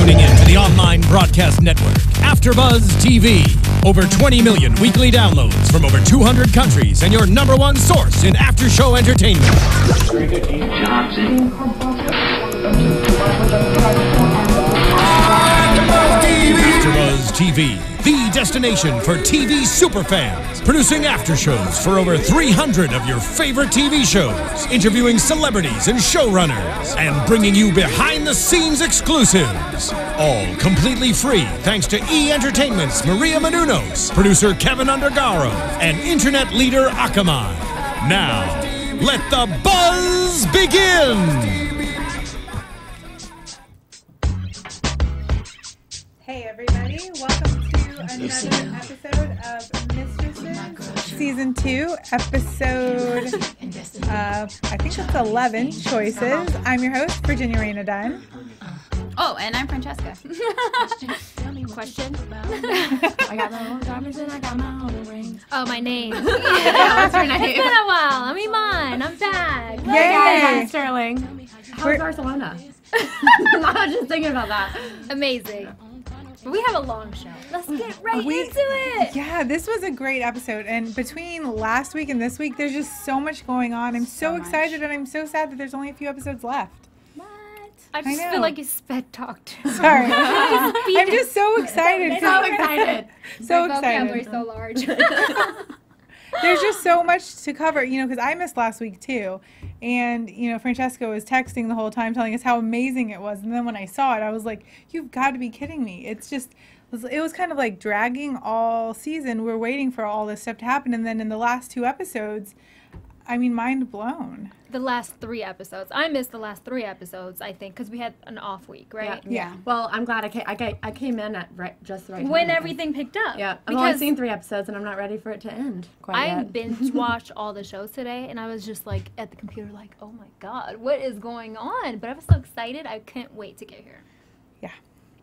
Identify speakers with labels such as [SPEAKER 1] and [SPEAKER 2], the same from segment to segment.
[SPEAKER 1] tuning in to the online broadcast network, AFTERBUZZ TV. Over 20 million weekly downloads from over 200 countries and your #1 source in after-show entertainment. AFTERBUZZ TV, the destination for TV superfans, producing after-shows for over 300 of your favorite TV shows, interviewing celebrities and showrunners, and bringing you behind-the-scenes exclusives. All completely free thanks to E! Entertainment's Maria Menounos, producer Kevin Undergaro, and internet leader Akamai. Now, let the buzz begin!
[SPEAKER 2] Hey everybody, welcome to another episode of Mistresses, Season 2, episode, I think it's 11, Choices. I'm your host, Virginia Reyna Dunn.
[SPEAKER 3] Oh, and I'm Francesca. Question?
[SPEAKER 4] I got my own diamonds and I got my own rings.
[SPEAKER 3] Oh, my name.
[SPEAKER 4] Yeah, what's your name?
[SPEAKER 3] It's been a while. I'm Eman. I'm back.
[SPEAKER 4] Yay! Hey, Sterling. How's Barcelona? I was just thinking about that.
[SPEAKER 3] Amazing. But we have a long show. Let's get right into it.
[SPEAKER 2] Yeah, this was a great episode. And between last week and this week, there's just so much going on. I'm so excited, and I'm so sad that there's only a few episodes left.
[SPEAKER 3] I just feel like you sped talked.
[SPEAKER 2] Sorry. I'm just so excited.
[SPEAKER 4] So excited.
[SPEAKER 2] So
[SPEAKER 3] My
[SPEAKER 2] excited.
[SPEAKER 3] vocabulary's so large.
[SPEAKER 2] There's just so much to cover, you know, because I missed last week too. And, you know, Francesca was texting the whole time telling us how amazing it was. And then when I saw it, I was like, you've got to be kidding me. It's just, it was kind of like dragging all season. We're waiting for all this stuff to happen. And then in the last 2 episodes, I mean, mind blown.
[SPEAKER 3] The last 3 episodes. I missed the last 3 episodes, I think, because we had an off week, right?
[SPEAKER 2] Yeah.
[SPEAKER 4] Well, I'm glad I came in at just the right time.
[SPEAKER 3] When everything picked up.
[SPEAKER 4] Yeah. I've only seen 3 episodes, and I'm not ready for it to end quite yet.
[SPEAKER 3] I binge watched all the shows today, and I was just like at the computer like, oh my God, what is going on? But I was so excited. I couldn't wait to get here.
[SPEAKER 2] Yeah.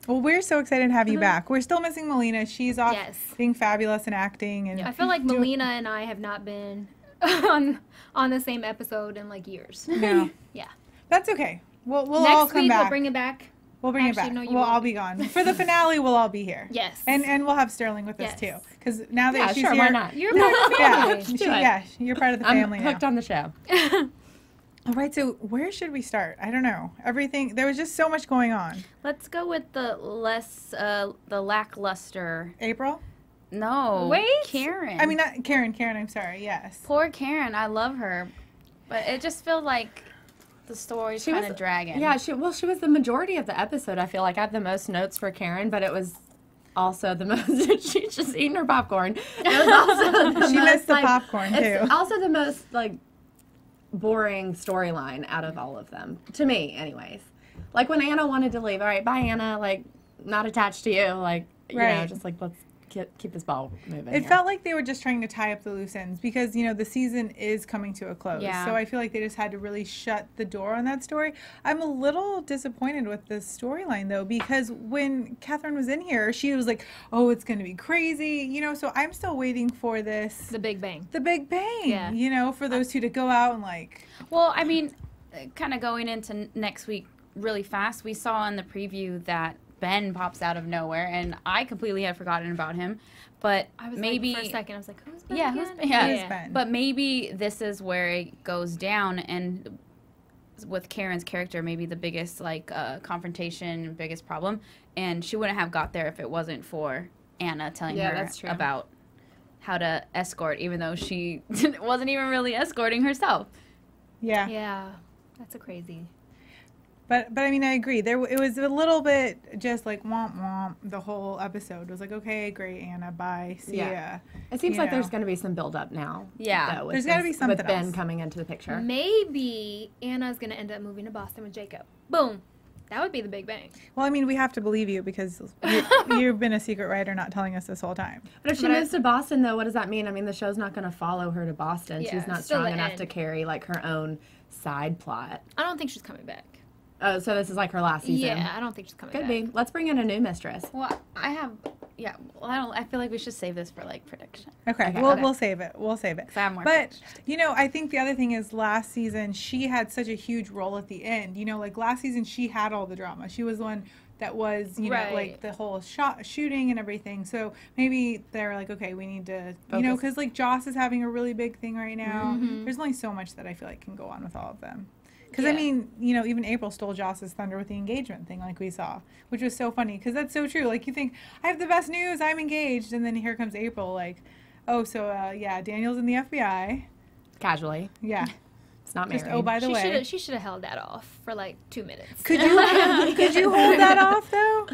[SPEAKER 2] Well, we're so excited to have you back. We're still missing Melina. She's off being fabulous and acting. And
[SPEAKER 3] I feel like Melina and I have not been on the same episode in like years.
[SPEAKER 2] No.
[SPEAKER 3] Yeah.
[SPEAKER 2] That's okay. We'll
[SPEAKER 3] Next
[SPEAKER 2] all come
[SPEAKER 3] week
[SPEAKER 2] back.
[SPEAKER 3] We'll bring it back.
[SPEAKER 2] We'll bring it back.
[SPEAKER 3] No, you
[SPEAKER 2] we'll
[SPEAKER 3] won't.
[SPEAKER 2] all be gone. For the finale, we'll all be here.
[SPEAKER 3] Yes.
[SPEAKER 2] And we'll have Sterling with us too. Because now that she's
[SPEAKER 4] sure,
[SPEAKER 2] here.
[SPEAKER 4] why not?
[SPEAKER 3] You're part of the family.
[SPEAKER 2] You're part of the family
[SPEAKER 4] I'm hooked on the show.
[SPEAKER 2] All right, so where should we start? I don't know. Everything, there was just so much going on.
[SPEAKER 5] Let's go with the the lackluster.
[SPEAKER 2] April?
[SPEAKER 5] No.
[SPEAKER 3] Wait.
[SPEAKER 5] Karen.
[SPEAKER 2] I mean, not Karen, I'm sorry, yes.
[SPEAKER 5] Poor Karen. I love her. But it just feels like the story's kind of dragging.
[SPEAKER 4] Yeah, she was the majority of the episode. I feel like I have the most notes for Karen, but it was also the most, she's just eating her popcorn. It was also
[SPEAKER 2] She missed the popcorn, too.
[SPEAKER 4] It's also the most, boring storyline out of all of them. To me, anyways. Like, when Anna wanted to leave, all right, bye, Anna, not attached to you, you know, just let's keep this ball moving.
[SPEAKER 2] It felt like they were just trying to tie up the loose ends because, you know, the season is coming to a close.
[SPEAKER 5] Yeah.
[SPEAKER 2] So I feel like they just had to really shut the door on that story. I'm a little disappointed with this storyline, though, because when Catherine was in here, she was like, oh, it's going to be crazy, you know, so I'm still waiting for this.
[SPEAKER 3] The Big Bang.
[SPEAKER 2] The Big Bang, you know, for those two to go out and
[SPEAKER 5] Well, I mean, kind of going into next week really fast, we saw in the preview that Ben pops out of nowhere, and I completely had forgotten about him. But
[SPEAKER 3] I was
[SPEAKER 5] maybe
[SPEAKER 3] for a second, I was like, who's Ben?
[SPEAKER 5] Yeah,
[SPEAKER 3] again?
[SPEAKER 5] who's Ben? Yeah.
[SPEAKER 2] Who's Ben?
[SPEAKER 5] But maybe this is where it goes down, and with Karen's character, maybe the biggest confrontation, biggest problem, and she wouldn't have got there if it wasn't for Anna telling her about how to escort, even though she wasn't even really escorting herself.
[SPEAKER 2] Yeah.
[SPEAKER 3] Yeah, that's a crazy.
[SPEAKER 2] But I mean, I agree. It was a little bit just like womp womp. The whole episode it was like, okay, great, Anna, bye, see ya.
[SPEAKER 4] It seems like there's going to be some build up now.
[SPEAKER 5] Yeah,
[SPEAKER 2] there's got to be something
[SPEAKER 4] with Ben
[SPEAKER 2] else.
[SPEAKER 4] coming into the picture.
[SPEAKER 3] Maybe Anna's gonna end up moving to Boston with Jacob. Boom. That would be the Big Bang.
[SPEAKER 2] Well, I mean, we have to believe you because you've been a secret writer not telling us this whole time.
[SPEAKER 4] But if she moves to Boston, though, what does that mean? I mean, the show's not going to follow her to Boston.
[SPEAKER 3] Yeah,
[SPEAKER 4] she's not
[SPEAKER 3] still
[SPEAKER 4] strong
[SPEAKER 3] the
[SPEAKER 4] enough
[SPEAKER 3] end.
[SPEAKER 4] to carry her own side plot.
[SPEAKER 3] I don't think she's coming back.
[SPEAKER 4] Oh, so this is her last season.
[SPEAKER 3] Yeah, I don't think she's coming
[SPEAKER 4] Could
[SPEAKER 3] back.
[SPEAKER 4] be. Let's bring in a new mistress.
[SPEAKER 5] Well, I have Yeah, well, I feel like we should save this for like prediction.
[SPEAKER 2] Okay, we'll save it. We'll save it.
[SPEAKER 5] 'Cause I have more
[SPEAKER 2] But
[SPEAKER 5] predictions.
[SPEAKER 2] you know, I think the other thing is last season she had such a huge role at the end. You know, like last season she had all the drama. She was the one that was, you know,
[SPEAKER 3] Right.
[SPEAKER 2] like the whole shooting and everything. So maybe they're like, okay, we need to, you know, because like Joss is having a really big thing right now. There's only so much that I feel like can go on with all of them. Because, I
[SPEAKER 3] Yeah.
[SPEAKER 2] mean, you know, even April stole Joss's thunder with the engagement thing like we saw, which was so funny because that's so true. Like, you think, I have the best news, I'm engaged. And then here comes April like, oh, so, yeah, Daniel's in the FBI.
[SPEAKER 4] Casually.
[SPEAKER 2] Yeah.
[SPEAKER 4] It's not married.
[SPEAKER 2] Just, oh, by the way.
[SPEAKER 3] She should have held that off for like 2 minutes.
[SPEAKER 2] Could you hold that off, though?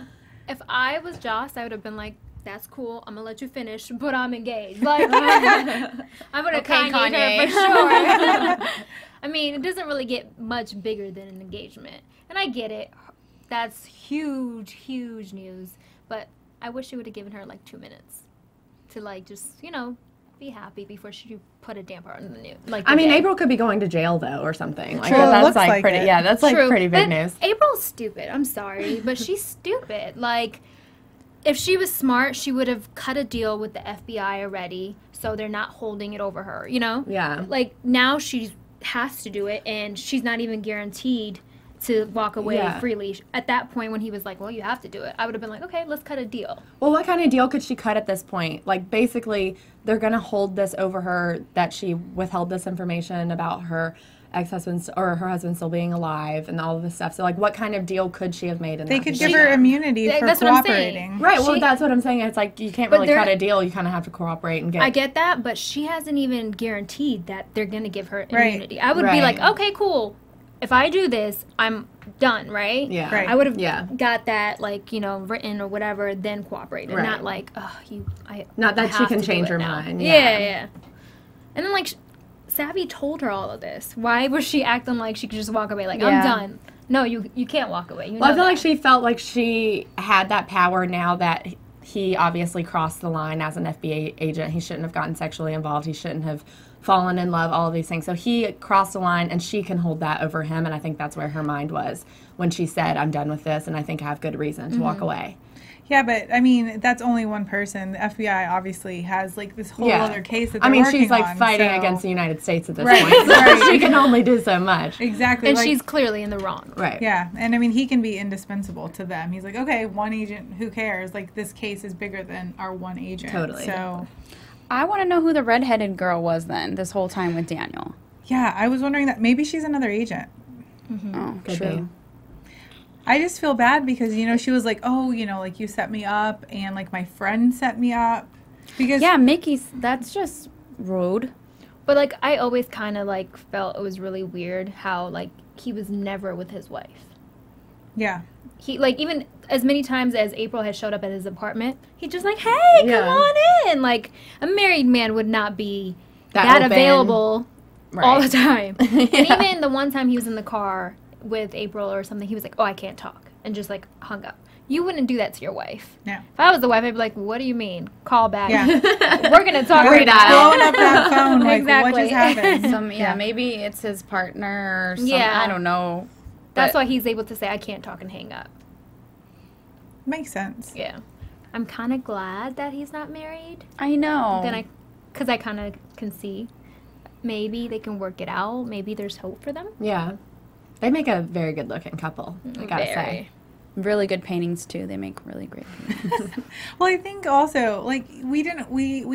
[SPEAKER 3] If I was Joss, I would have been like, that's cool. I'm going to let you finish, but I'm engaged. Like, I would have
[SPEAKER 5] Okay,
[SPEAKER 3] Kanye her for sure. I mean, it doesn't really get much bigger than an engagement. And I get it. That's huge, huge news. But I wish she would have given her like 2 minutes to like just, you know, be happy before she put a damper on the news. Like,
[SPEAKER 4] I mean,
[SPEAKER 3] day.
[SPEAKER 4] April could be going to jail though, or something. Like
[SPEAKER 2] True, it
[SPEAKER 4] that's
[SPEAKER 2] looks
[SPEAKER 4] like
[SPEAKER 2] like
[SPEAKER 4] pretty.
[SPEAKER 2] it.
[SPEAKER 4] Yeah, that's like
[SPEAKER 3] True.
[SPEAKER 4] pretty big
[SPEAKER 3] But
[SPEAKER 4] news.
[SPEAKER 3] April's stupid. I'm sorry, but she's stupid. Like, if she was smart, she would have cut a deal with the FBI already, so they're not holding it over her. You know?
[SPEAKER 4] Yeah.
[SPEAKER 3] Like now she has to do it, and she's not even guaranteed to walk away
[SPEAKER 4] Yeah.
[SPEAKER 3] freely. At that point, when he was like, "Well, you have to do it," I would have been like, "Okay, let's cut a deal."
[SPEAKER 4] Well, what kind of deal could she cut at this point? Like, basically, they're gonna hold this over her that she withheld this information about her ex-husband or her husband still being alive and all of this stuff. So, like, what kind of deal could she have made in
[SPEAKER 2] They
[SPEAKER 4] that
[SPEAKER 2] could
[SPEAKER 4] position?
[SPEAKER 2] give her immunity for
[SPEAKER 3] That's what I'm saying.
[SPEAKER 2] cooperating.
[SPEAKER 4] Right. Well,
[SPEAKER 3] She-
[SPEAKER 4] that's what I'm saying. It's like you can't
[SPEAKER 3] But
[SPEAKER 4] really
[SPEAKER 3] there-
[SPEAKER 4] cut a deal. You kind of have to cooperate and get.
[SPEAKER 3] I get that, but she hasn't even guaranteed that they're gonna give her
[SPEAKER 2] Right.
[SPEAKER 3] immunity. I would be
[SPEAKER 4] Right.
[SPEAKER 3] like, "Okay, cool. If I do this, I'm done." Right?
[SPEAKER 4] Yeah.
[SPEAKER 2] Right.
[SPEAKER 3] I would have
[SPEAKER 4] Yeah.
[SPEAKER 3] got that, like, you know, written or whatever, then cooperated.
[SPEAKER 4] Right.
[SPEAKER 3] Not like, oh,
[SPEAKER 4] Not that
[SPEAKER 3] I
[SPEAKER 4] she
[SPEAKER 3] have
[SPEAKER 4] can
[SPEAKER 3] to do
[SPEAKER 4] change
[SPEAKER 3] it
[SPEAKER 4] her
[SPEAKER 3] now.
[SPEAKER 4] mind,
[SPEAKER 3] Yeah,
[SPEAKER 4] yeah.
[SPEAKER 3] yeah. And then, like, Savvy told her all of this. Why was she acting like she could just walk away? Like, I'm
[SPEAKER 5] Yeah.
[SPEAKER 3] done. No, you can't walk away. You
[SPEAKER 4] Well, I
[SPEAKER 3] know
[SPEAKER 4] feel like
[SPEAKER 3] that.
[SPEAKER 4] she felt like she had that power now that he obviously crossed the line as an FBI agent. He shouldn't have gotten sexually involved. He shouldn't have fallen in love, all of these things. So he crossed the line, and she can hold that over him, and I think that's where her mind was when she said, I'm done with this, and I think I have good reason to walk away.
[SPEAKER 2] Yeah, but I mean, that's only one person. The FBI obviously has like this whole
[SPEAKER 4] Yeah.
[SPEAKER 2] other case that
[SPEAKER 4] I
[SPEAKER 2] they're
[SPEAKER 4] mean,
[SPEAKER 2] working
[SPEAKER 4] she's like
[SPEAKER 2] on,
[SPEAKER 4] fighting
[SPEAKER 2] so-
[SPEAKER 4] against the United States at this
[SPEAKER 2] Right,
[SPEAKER 4] point. So
[SPEAKER 2] right.
[SPEAKER 4] she can only do so much.
[SPEAKER 2] Exactly.
[SPEAKER 3] And
[SPEAKER 2] like,
[SPEAKER 3] she's clearly in the wrong.
[SPEAKER 4] Right.
[SPEAKER 2] yeah, and I mean, he can be indispensable to them. He's like, okay, one agent, who cares? Like, this case is bigger than our one agent.
[SPEAKER 4] Totally.
[SPEAKER 2] So,
[SPEAKER 5] I want to know who the redheaded girl was then this whole time with Daniel.
[SPEAKER 2] yeah, I was wondering that maybe she's another agent.
[SPEAKER 5] Oh,
[SPEAKER 4] Could
[SPEAKER 5] true.
[SPEAKER 4] be.
[SPEAKER 2] I just feel bad because, you know, she was like, oh, you know, like, you set me up, and like my friend set me up. Because
[SPEAKER 5] Yeah, Mickey's. That's just rude.
[SPEAKER 3] But, like, I always kind of, like, felt it was really weird how, like, he was never with his wife.
[SPEAKER 2] yeah.
[SPEAKER 3] He, like, even as many times as April has showed up at his apartment, he's just like, hey,
[SPEAKER 4] Yeah.
[SPEAKER 3] come on in. Like, a married man would not be
[SPEAKER 4] That
[SPEAKER 3] that
[SPEAKER 4] open.
[SPEAKER 3] available all the
[SPEAKER 4] Right.
[SPEAKER 3] time. And
[SPEAKER 4] Yeah.
[SPEAKER 3] even the one time he was in the car with April or something, he was like, oh, I can't talk, and just, like, hung up. You wouldn't do that to your wife.
[SPEAKER 2] Yeah.
[SPEAKER 3] If I was the wife, I'd be like, what do you mean? Call back.
[SPEAKER 2] Yeah.
[SPEAKER 3] We're going to talk
[SPEAKER 4] We're
[SPEAKER 3] right now.
[SPEAKER 2] Blowing up that phone, like, what
[SPEAKER 3] Exactly.
[SPEAKER 2] just happened?
[SPEAKER 5] Yeah, maybe it's his partner or something.
[SPEAKER 3] Yeah.
[SPEAKER 5] I don't know.
[SPEAKER 3] That's
[SPEAKER 5] But-
[SPEAKER 3] why he's able to say, I can't talk and hang up.
[SPEAKER 2] Makes sense.
[SPEAKER 3] Yeah. I'm kind of glad that he's not married.
[SPEAKER 5] I know.
[SPEAKER 3] Because I kind of can see maybe they can work it out. Maybe there's hope for them.
[SPEAKER 4] Yeah. They make a very good looking couple, I gotta say.
[SPEAKER 5] Really good paintings too. They make really great paintings.
[SPEAKER 2] Well, I think also, like, we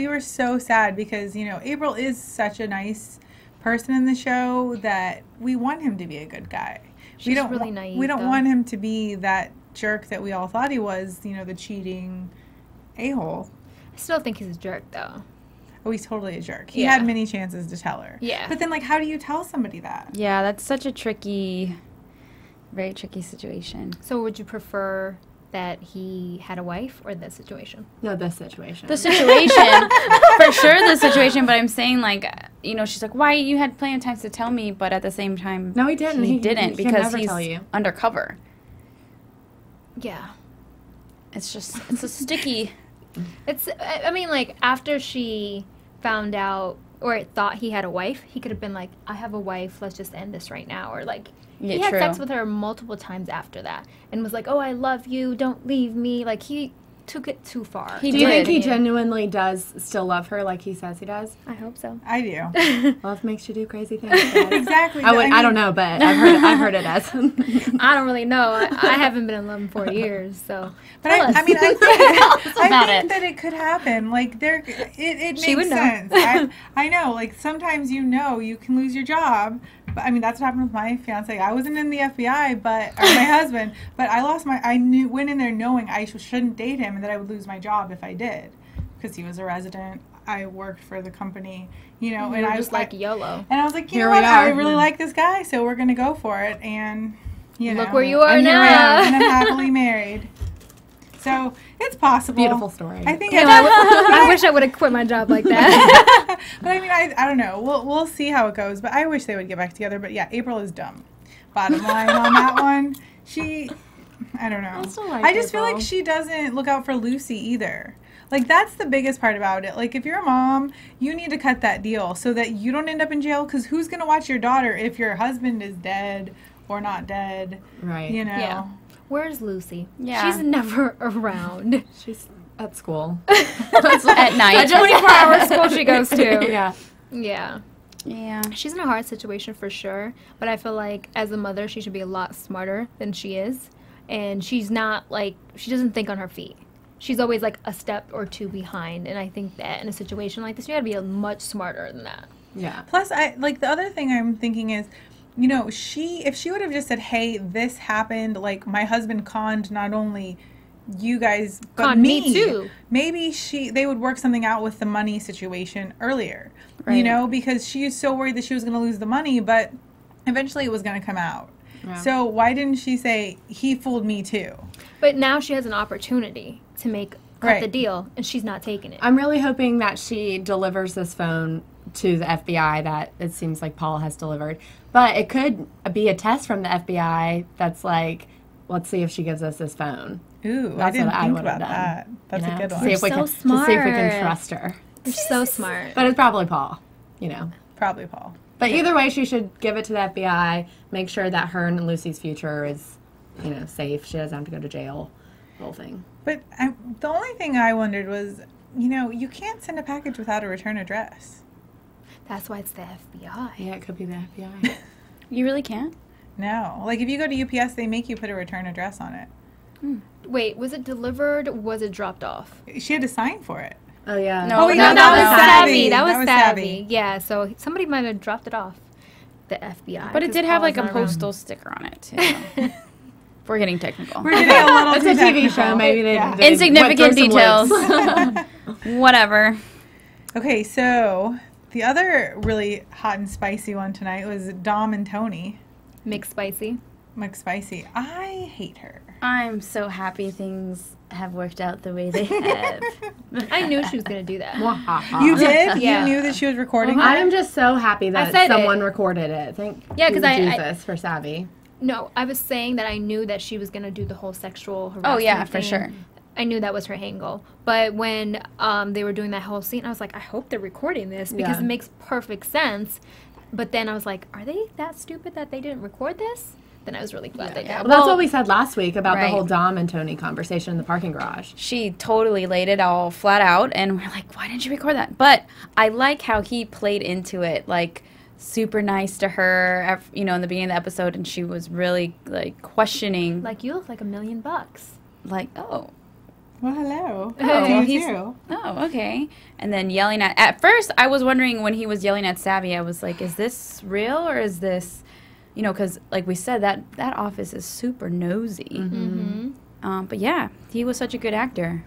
[SPEAKER 2] were so sad because, you know, April is such a nice person in the show that we want him to be a good guy.
[SPEAKER 3] She's really naive,
[SPEAKER 2] We don't
[SPEAKER 3] though.
[SPEAKER 2] want him to be that jerk that we all thought he was, you know, the cheating a-hole.
[SPEAKER 3] I still think he's a jerk, though.
[SPEAKER 2] Oh, he's totally a jerk. He
[SPEAKER 3] Yeah.
[SPEAKER 2] had many chances to tell her.
[SPEAKER 3] Yeah.
[SPEAKER 2] But then, like, how do you tell somebody that?
[SPEAKER 5] Yeah, that's such a very tricky situation.
[SPEAKER 3] So would you prefer that he had a wife or this situation?
[SPEAKER 4] No, this situation.
[SPEAKER 5] The situation, for sure the situation, but I'm saying, like, you know, she's like, why, you had plenty of times to tell me, but at the same time,
[SPEAKER 4] No, he didn't.
[SPEAKER 5] he didn't
[SPEAKER 4] he can
[SPEAKER 5] because
[SPEAKER 4] never
[SPEAKER 5] he's
[SPEAKER 4] tell you.
[SPEAKER 5] undercover.
[SPEAKER 3] Yeah.
[SPEAKER 5] It's a sticky.
[SPEAKER 3] I mean, like, after she found out or thought he had a wife, he could have been like, I have a wife, let's just end this right now. Or, like,
[SPEAKER 5] Yeah,
[SPEAKER 3] he had
[SPEAKER 5] true.
[SPEAKER 3] sex with her multiple times after that and was like, oh, I love you, don't leave me. Like, he took it too far.
[SPEAKER 5] He
[SPEAKER 4] Do you think
[SPEAKER 5] did.
[SPEAKER 4] he genuinely does still love her like he says he does?
[SPEAKER 3] I hope so.
[SPEAKER 2] I do.
[SPEAKER 4] Love makes you do crazy things. guys.
[SPEAKER 2] Exactly.
[SPEAKER 4] I don't know, but I've heard it as.
[SPEAKER 3] I don't really know. I haven't been in love in 4 years, so.
[SPEAKER 2] But
[SPEAKER 3] Tell us.
[SPEAKER 2] I mean, I think that it could happen. Like it
[SPEAKER 3] She
[SPEAKER 2] makes
[SPEAKER 3] would know.
[SPEAKER 2] sense. I know. Like sometimes you can lose your job. But I mean, that's what happened with my fiance. I wasn't in the FBI, or my husband, but went in there knowing I shouldn't date him and that I would lose my job if I did, because he was a resident. I worked for the company, and I was
[SPEAKER 3] just like YOLO.
[SPEAKER 2] And I was like, you
[SPEAKER 4] Here
[SPEAKER 2] know
[SPEAKER 4] we
[SPEAKER 2] what? I
[SPEAKER 4] are.
[SPEAKER 2] really like this guy, so we're gonna go for it. And
[SPEAKER 3] Look where you are
[SPEAKER 2] and here I
[SPEAKER 3] now.
[SPEAKER 2] am, and I'm happily married. So it's possible.
[SPEAKER 4] Beautiful story.
[SPEAKER 2] I think.
[SPEAKER 3] I wish I would have quit my job like that.
[SPEAKER 2] But I mean, I don't know. We'll see how it goes. But I wish they would get back together. But yeah, April is dumb. Bottom line on that one. I don't know.
[SPEAKER 4] I still like
[SPEAKER 2] I just feel
[SPEAKER 4] April.
[SPEAKER 2] like she doesn't look out for Lucy either. Like, that's the biggest part about it. Like, if you're a mom, you need to cut that deal so that you don't end up in jail. Because who's going to watch your daughter if your husband is dead or not dead?
[SPEAKER 4] Right.
[SPEAKER 3] Yeah. Where's Lucy?
[SPEAKER 5] Yeah.
[SPEAKER 3] She's never around.
[SPEAKER 4] She's at school.
[SPEAKER 5] At night.
[SPEAKER 3] The 24-hour school she goes to.
[SPEAKER 4] Yeah.
[SPEAKER 3] Yeah.
[SPEAKER 5] Yeah.
[SPEAKER 3] She's in a hard situation for sure, but I feel like as a mother, she should be a lot smarter than she is. And she's not she doesn't think on her feet. She's always like a step or two behind. And I think that in a situation like this, you gotta be much smarter than that.
[SPEAKER 4] Yeah.
[SPEAKER 2] Plus, the other thing I'm thinking is, if she would have just said, hey, this happened, like, my husband conned not only you guys, but
[SPEAKER 3] Conned me too.
[SPEAKER 2] Maybe they would work something out with the money situation earlier,
[SPEAKER 5] Right.
[SPEAKER 2] because she was so worried that she was going to lose the money, but eventually it was going to come out.
[SPEAKER 4] Yeah.
[SPEAKER 2] So why didn't she say, he fooled me too?
[SPEAKER 3] But now she has an opportunity to cut
[SPEAKER 2] Right.
[SPEAKER 3] the deal, and she's not taking it.
[SPEAKER 4] I'm really hoping that she delivers this phone to the FBI that it seems like Paul has delivered. But it could be a test from the FBI that's like, let's see if she gives us this phone.
[SPEAKER 2] Ooh, I
[SPEAKER 4] That's
[SPEAKER 2] didn't
[SPEAKER 4] what I
[SPEAKER 2] think
[SPEAKER 4] would've
[SPEAKER 2] about
[SPEAKER 4] done,
[SPEAKER 2] that. That's a good one.
[SPEAKER 4] See if we
[SPEAKER 3] so
[SPEAKER 4] can to see if we can
[SPEAKER 3] smart.
[SPEAKER 4] trust her.
[SPEAKER 3] You're so smart.
[SPEAKER 4] But it's probably Paul,
[SPEAKER 2] Probably Paul.
[SPEAKER 4] But either way, she should give it to the FBI, make sure that her and Lucy's future is, safe. She doesn't have to go to jail, the whole thing.
[SPEAKER 2] But the only thing I wondered was, you can't send a package without a return address.
[SPEAKER 3] That's why it's the FBI.
[SPEAKER 4] Yeah, it could be the FBI.
[SPEAKER 5] You really can't?
[SPEAKER 2] No. Like, if you go to UPS, they make you put a return address on it.
[SPEAKER 3] Wait, was it delivered or was it dropped off?
[SPEAKER 2] She had to sign for it.
[SPEAKER 4] Oh, yeah.
[SPEAKER 5] No,
[SPEAKER 2] yeah,
[SPEAKER 3] No,
[SPEAKER 2] that was
[SPEAKER 3] Savvy.
[SPEAKER 2] Savvy.
[SPEAKER 3] That was
[SPEAKER 2] That was
[SPEAKER 3] Savvy.
[SPEAKER 2] Savvy.
[SPEAKER 3] Yeah, so somebody might have dropped it off. The FBI.
[SPEAKER 5] But it
[SPEAKER 3] 'cause
[SPEAKER 5] did have
[SPEAKER 3] Paul's
[SPEAKER 5] like a
[SPEAKER 3] not around.
[SPEAKER 5] postal sticker on it too. We're getting technical.
[SPEAKER 2] We're getting a little
[SPEAKER 4] It's
[SPEAKER 2] too
[SPEAKER 4] a TV
[SPEAKER 2] technical.
[SPEAKER 4] show. Maybe they
[SPEAKER 2] Yeah.
[SPEAKER 5] Insignificant
[SPEAKER 4] went through some
[SPEAKER 5] details.
[SPEAKER 4] lists.
[SPEAKER 5] Whatever.
[SPEAKER 2] Okay, so the other really hot and spicy one tonight was Dom and Tony.
[SPEAKER 3] Mixed spicy.
[SPEAKER 2] McSpicy. I hate her.
[SPEAKER 5] I'm so happy things have worked out the way they have.
[SPEAKER 3] I knew she was going to do that.
[SPEAKER 2] You did?
[SPEAKER 3] Yeah.
[SPEAKER 2] You knew that she was recording
[SPEAKER 4] I
[SPEAKER 2] that?
[SPEAKER 4] am just so happy
[SPEAKER 3] I
[SPEAKER 4] that
[SPEAKER 3] said
[SPEAKER 4] someone
[SPEAKER 3] it.
[SPEAKER 4] recorded it. Thank
[SPEAKER 3] Yeah, 'cause I-
[SPEAKER 4] Jesus for Savvy.
[SPEAKER 3] No, I was saying that I knew that she was going to do the whole sexual harassment
[SPEAKER 5] Oh yeah, for
[SPEAKER 3] thing.
[SPEAKER 5] sure.
[SPEAKER 3] I knew that was her angle. But when they were doing that whole scene, I was like, I hope they're recording this because
[SPEAKER 4] Yeah.
[SPEAKER 3] it makes perfect sense. But then I was like, are they that stupid that they didn't record this? Then I was really glad they did.
[SPEAKER 4] Well, that's what we said last week about the
[SPEAKER 5] Right.
[SPEAKER 4] whole Dom and Tony conversation in the parking garage.
[SPEAKER 5] She totally laid it all flat out, and we're like, why didn't you record that? But I like how he played into it, like super nice to her, in the beginning of the episode, and she was really like questioning,
[SPEAKER 3] Like, you look like $1 million.
[SPEAKER 5] like, oh,
[SPEAKER 2] Well, hello.
[SPEAKER 5] Oh,
[SPEAKER 2] Do you
[SPEAKER 5] he's-
[SPEAKER 2] too?
[SPEAKER 5] oh, okay. And then yelling at first, I was wondering when he was yelling at Savvy, I was like, is this real or is this, because like we said, that office is super nosy.
[SPEAKER 3] Mm-hmm.
[SPEAKER 5] But yeah, he was such a good actor.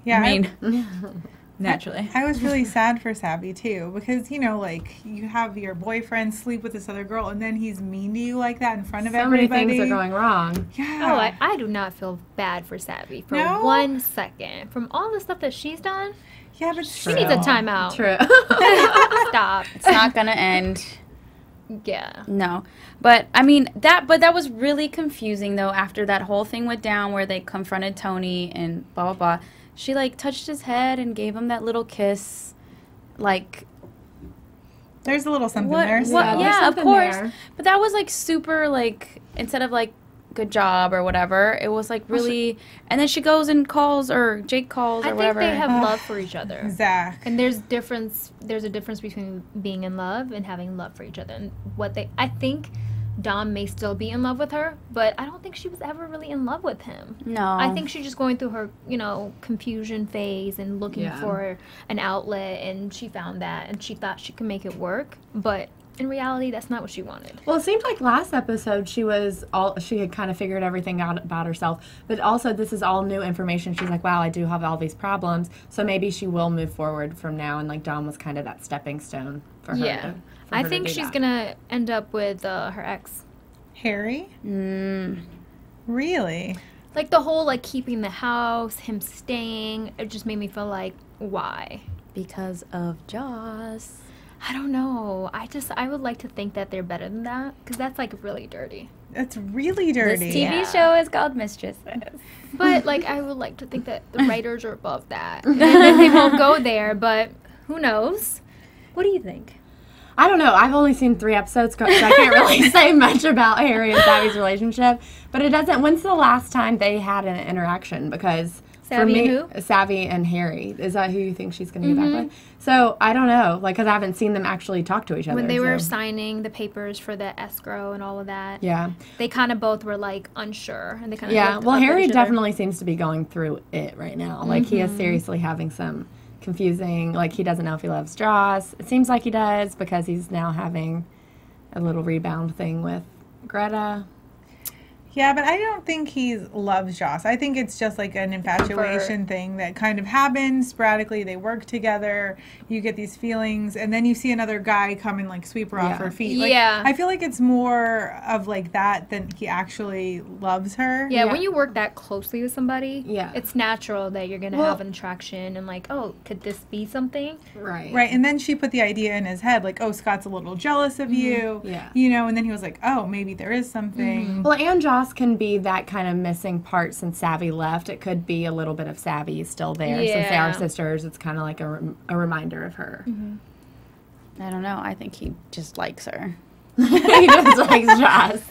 [SPEAKER 2] Yeah,
[SPEAKER 5] I mean, naturally.
[SPEAKER 2] I was really sad for Savvy too because like you have your boyfriend sleep with this other girl and then he's mean to you like that in front of
[SPEAKER 4] So many
[SPEAKER 2] everybody.
[SPEAKER 4] things are going wrong.
[SPEAKER 2] Yeah.
[SPEAKER 3] Oh, I do not feel bad for Savvy for
[SPEAKER 2] No?
[SPEAKER 3] 1 second. From all the stuff that she's done,
[SPEAKER 2] yeah, but
[SPEAKER 3] she needs a timeout.
[SPEAKER 4] True.
[SPEAKER 3] Stop.
[SPEAKER 5] It's not gonna end.
[SPEAKER 3] Yeah.
[SPEAKER 5] No. But I mean that was really confusing though after that whole thing went down where they confronted Tony and blah blah blah. She like touched his head and gave him that little kiss. Like
[SPEAKER 2] There's a little something
[SPEAKER 5] what,
[SPEAKER 2] there.
[SPEAKER 5] what
[SPEAKER 2] so-
[SPEAKER 4] there's
[SPEAKER 5] yeah, of
[SPEAKER 4] something
[SPEAKER 5] course.
[SPEAKER 4] there.
[SPEAKER 5] But that was like super like instead of like good job or whatever. It was like really, and then she goes and calls, or Jake calls, or whatever.
[SPEAKER 3] I think they have love for each other.
[SPEAKER 2] Zach.
[SPEAKER 3] And there's a difference between being in love and having love for each other. And I think Dom may still be in love with her, but I don't think she was ever really in love with him.
[SPEAKER 5] No.
[SPEAKER 3] I think she's just going through her, confusion phase and looking for an outlet, and she found that, and she thought she could make it work, but in reality, that's not what she wanted.
[SPEAKER 4] Well, it seemed like last episode she had kind of figured everything out about herself, but also this is all new information. She's like, wow, I do have all these problems, so maybe she will move forward from now, and like Dom was kind of that stepping stone for her.
[SPEAKER 3] Yeah. I think she's going to end up with her ex.
[SPEAKER 2] Harry?
[SPEAKER 5] Mm.
[SPEAKER 2] Really?
[SPEAKER 3] Like the whole keeping the house, him staying, it just made me feel like, why?
[SPEAKER 5] Because of Joss.
[SPEAKER 3] I don't know. I would like to think that they're better than that, because that's really dirty.
[SPEAKER 2] That's really dirty.
[SPEAKER 5] This TV show is called Mistresses.
[SPEAKER 3] But I would like to think that the writers are above that. And then they won't go there, but who knows? What do you think?
[SPEAKER 4] I don't know. I've only seen 3 episodes, so I can't really say much about Harry and Savvy's relationship. But it doesn't. When's the last time they had an interaction? Because
[SPEAKER 3] Savvy
[SPEAKER 4] for me,
[SPEAKER 3] and who?
[SPEAKER 4] Savvy and Harry. Is that who you think she's going to get back with? So I don't know. Because I haven't seen them actually talk to each other.
[SPEAKER 3] When they were signing the papers for the escrow and all of that,
[SPEAKER 4] yeah,
[SPEAKER 3] they kind of both were unsure, and they kind of
[SPEAKER 4] yeah. Well, Harry definitely seems to be going through it right now. He is seriously having some confusing, he doesn't know if he loves Joss. It seems like he does, because he's now having a little rebound thing with Greta.
[SPEAKER 2] Yeah, but I don't think he loves Joss. I think it's just an infatuation thing that kind of happens sporadically. They work together. You get these feelings, and then you see another guy come and sweep her off her feet. I feel like it's more of that than he actually loves her.
[SPEAKER 3] Yeah, when you work that closely with somebody,
[SPEAKER 4] yeah,
[SPEAKER 3] it's natural that you're going to have an attraction and oh, could this be something?
[SPEAKER 4] Right.
[SPEAKER 2] Right, and then she put the idea in his head, oh, Scott's a little jealous of you.
[SPEAKER 4] Yeah.
[SPEAKER 2] And then he was like, oh, maybe there is something.
[SPEAKER 4] Well, and Joss can be that kind of missing part since Savvy left. It could be a little bit of Savvy still there. Since they are sisters, it's kind of a reminder of her.
[SPEAKER 5] I don't know. I think he just likes her.
[SPEAKER 4] He just likes Joss.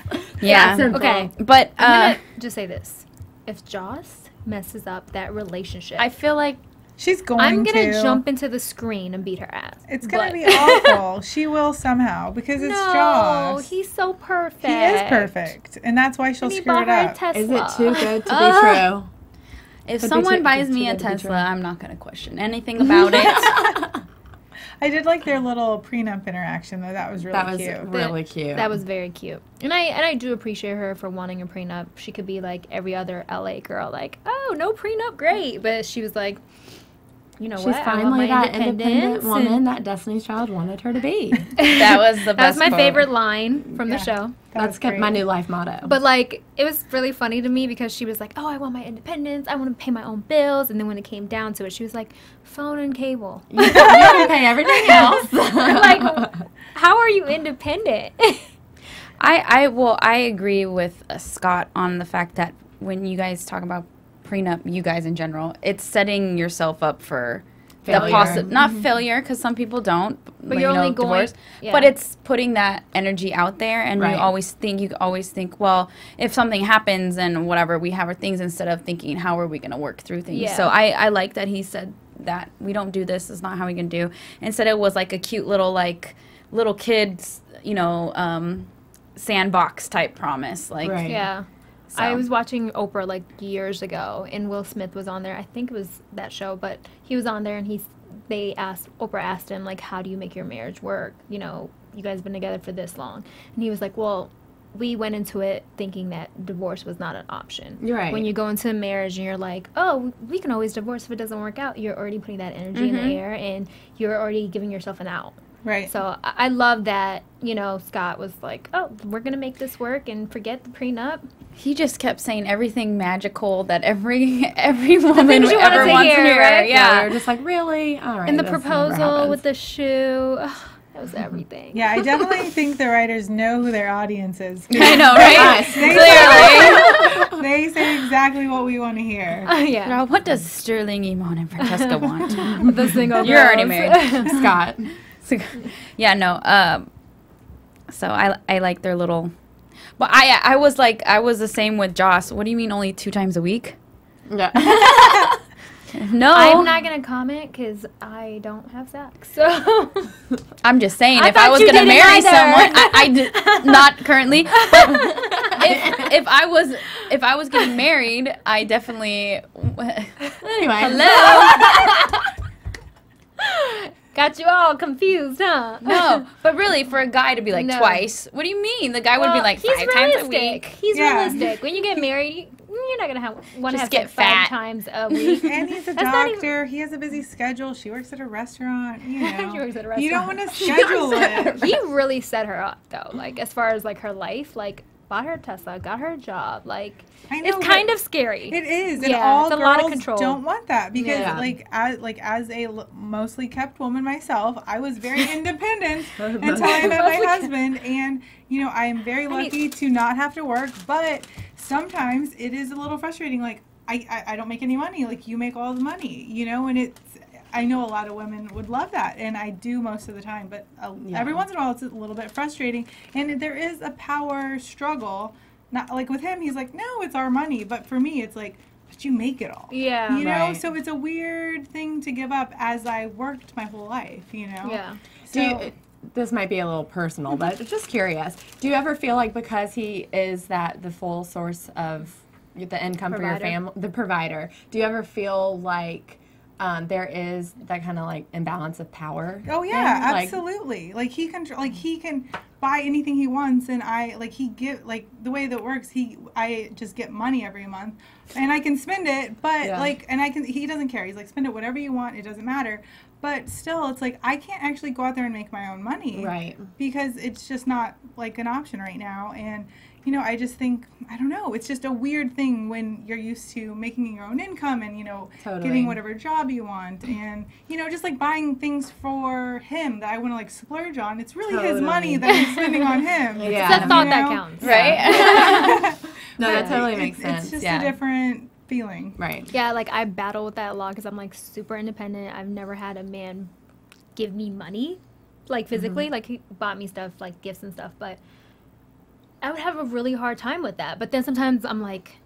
[SPEAKER 5] Yeah.
[SPEAKER 3] Okay.
[SPEAKER 5] But
[SPEAKER 3] I'm gonna just say this. If Joss messes up that relationship,
[SPEAKER 5] I feel like
[SPEAKER 2] she's going
[SPEAKER 3] I'm going to jump into the screen and beat her ass.
[SPEAKER 2] It's going to be awful. She will somehow, because it's Joss.
[SPEAKER 3] No, he's so perfect.
[SPEAKER 2] He is perfect, and that's why she'll screw it up.
[SPEAKER 4] Is it too good to be true?
[SPEAKER 5] If someone buys me a Tesla, I'm not going to question anything about it.
[SPEAKER 2] I did like their little prenup interaction, though. That was really cute.
[SPEAKER 4] Really cute.
[SPEAKER 3] That was very cute. And I do appreciate her for wanting a prenup. She could be like every other LA girl, oh, no prenup, great. But she was like, you know
[SPEAKER 4] She's
[SPEAKER 3] what? She's
[SPEAKER 4] finally that independent woman that Destiny's Child wanted her to be.
[SPEAKER 5] That was the best.
[SPEAKER 3] That was my
[SPEAKER 5] quote.
[SPEAKER 3] favorite line from the show.
[SPEAKER 4] That's my new life motto.
[SPEAKER 3] But it was really funny to me because she was like, "Oh, I want my independence. I want to pay my own bills." And then when it came down to it, she was like, "Phone and cable.
[SPEAKER 4] You can pay everything else."
[SPEAKER 3] How are you independent?
[SPEAKER 5] I agree with Scott on the fact that when you guys talk about prenup, you guys in general, it's setting yourself up for
[SPEAKER 4] failure.
[SPEAKER 5] Not failure, because some people don't,
[SPEAKER 3] but you're only going
[SPEAKER 5] divorce, but it's putting that energy out there, and you always think, well, if something happens and whatever, we have our things, instead of thinking, how are we going to work through things? So I like that he said that we don't do this is not how we can do. Instead, it was a cute little little kids sandbox type promise,
[SPEAKER 3] yeah.
[SPEAKER 5] So.
[SPEAKER 3] I was watching Oprah years ago, and Will Smith was on there. I think it was that show, but he was on there, and Oprah asked him how do you make your marriage work? You guys have been together for this long, and he was like, well, we went into it thinking that divorce was not an option.
[SPEAKER 4] Right.
[SPEAKER 3] When you go into a marriage and you're like, oh, we can always divorce if it doesn't work out, you're already putting that energy in the air, and you're already giving yourself an out.
[SPEAKER 2] Right.
[SPEAKER 3] So I love that, Scott was like, oh, we're going to make this work and forget the prenup.
[SPEAKER 5] He just kept saying everything magical that every woman
[SPEAKER 3] you
[SPEAKER 5] ever wants to hear.
[SPEAKER 3] Right?
[SPEAKER 4] Yeah. You're just really? All right.
[SPEAKER 3] And the proposal with the shoe. That was everything.
[SPEAKER 2] Yeah, I definitely think the writers know who their audience is.
[SPEAKER 5] I know, right?
[SPEAKER 2] Clearly. They say exactly what we want to hear.
[SPEAKER 3] Yeah.
[SPEAKER 5] Girl, what does Sterling, Eman, and Francesca want?
[SPEAKER 3] The single
[SPEAKER 5] You're already married.
[SPEAKER 4] Scott.
[SPEAKER 5] Yeah, no. So I like their little But I was the same with Joss. What do you mean only 2 times a week?
[SPEAKER 4] Yeah.
[SPEAKER 5] No.
[SPEAKER 3] I'm not going to comment because I don't have sex. So
[SPEAKER 5] I'm just saying,
[SPEAKER 3] I
[SPEAKER 5] if I
[SPEAKER 3] thought
[SPEAKER 5] was
[SPEAKER 3] you
[SPEAKER 5] going to
[SPEAKER 3] didn't
[SPEAKER 5] marry
[SPEAKER 3] either.
[SPEAKER 5] someone, I did not currently. But if I was getting married, I definitely.
[SPEAKER 4] Anyway.
[SPEAKER 5] Hello.
[SPEAKER 3] got you all confused, huh?
[SPEAKER 5] No, but really, for a guy to be like
[SPEAKER 3] No.
[SPEAKER 5] twice, what do you mean? The guy would be
[SPEAKER 3] Well,
[SPEAKER 5] like
[SPEAKER 3] he's
[SPEAKER 5] 5 times a
[SPEAKER 3] realistic.
[SPEAKER 5] week.
[SPEAKER 3] He's
[SPEAKER 2] Yeah.
[SPEAKER 3] realistic. When you get married, you're not gonna want to
[SPEAKER 5] Just
[SPEAKER 3] have
[SPEAKER 5] get
[SPEAKER 3] sex
[SPEAKER 5] fat.
[SPEAKER 3] 5 times a week.
[SPEAKER 2] And he's a
[SPEAKER 3] That's not
[SPEAKER 2] doctor. He has a busy schedule. She works at a restaurant. You know,
[SPEAKER 3] She works at a
[SPEAKER 2] you don't
[SPEAKER 3] restaurant.
[SPEAKER 2] want to schedule it.
[SPEAKER 3] He really set her up though. Like as far as like her life, like bought her a Tesla, got her a job. Like
[SPEAKER 2] I know,
[SPEAKER 3] it's kind
[SPEAKER 2] but
[SPEAKER 3] of scary.
[SPEAKER 2] It is, and
[SPEAKER 3] Yeah,
[SPEAKER 2] all
[SPEAKER 3] it's a
[SPEAKER 2] girls
[SPEAKER 3] lot of control.
[SPEAKER 2] don't want that because,
[SPEAKER 4] Yeah.
[SPEAKER 2] as a mostly kept woman myself, I was very independent until I met my husband, and you know I am very lucky to not have to work. But sometimes it is a little frustrating. Like I don't make any money. Like you make all the money, you know, and it's. I know a lot of women would love that, and I do most of the time. But every once in a while, it's a little bit frustrating, and there is a power struggle. Not like with him, he's like, no, it's our money. But for me, it's like, but you make it all.
[SPEAKER 3] Yeah.
[SPEAKER 2] You know,
[SPEAKER 4] Right.
[SPEAKER 2] so it's a weird thing to give up as I worked my whole life, you know?
[SPEAKER 3] Yeah.
[SPEAKER 2] So,
[SPEAKER 4] This might be a little personal, but just curious. Do you ever feel like because he is the full source of the income for your
[SPEAKER 3] Provider.
[SPEAKER 4] family, the provider, do you ever feel like there is that kind of like imbalance of power?
[SPEAKER 2] oh yeah,
[SPEAKER 4] thing? Like,
[SPEAKER 2] absolutely. Like he can buy anything he wants, and the way that works, I just get money every month, and I can spend it, but
[SPEAKER 4] Yeah.
[SPEAKER 2] he doesn't care. He's like, spend it whatever you want, it doesn't matter. But still, it's like I can't actually go out there and make my own money,
[SPEAKER 4] Right.
[SPEAKER 2] because it's just not like an option right now. And you know, I just think, I don't know, it's just a weird thing when you're used to making your own income and, you know,
[SPEAKER 4] Totally.
[SPEAKER 2] getting whatever job you want, and, you know, just like buying things for him that I want to like splurge on. It's really his money that I'm spending on him.
[SPEAKER 4] Yeah.
[SPEAKER 3] It's a thought
[SPEAKER 2] You
[SPEAKER 3] that
[SPEAKER 2] know?
[SPEAKER 3] counts.
[SPEAKER 5] Right?
[SPEAKER 4] No, that
[SPEAKER 2] But
[SPEAKER 4] totally makes sense.
[SPEAKER 2] It's just
[SPEAKER 4] yeah.
[SPEAKER 2] a different feeling.
[SPEAKER 4] Right.
[SPEAKER 3] Yeah, like I battle with that a lot because I'm like super independent. I've never had a man give me money, like physically. Like he bought me stuff, like gifts and stuff, but I would have a really hard time with that. But then sometimes I'm like,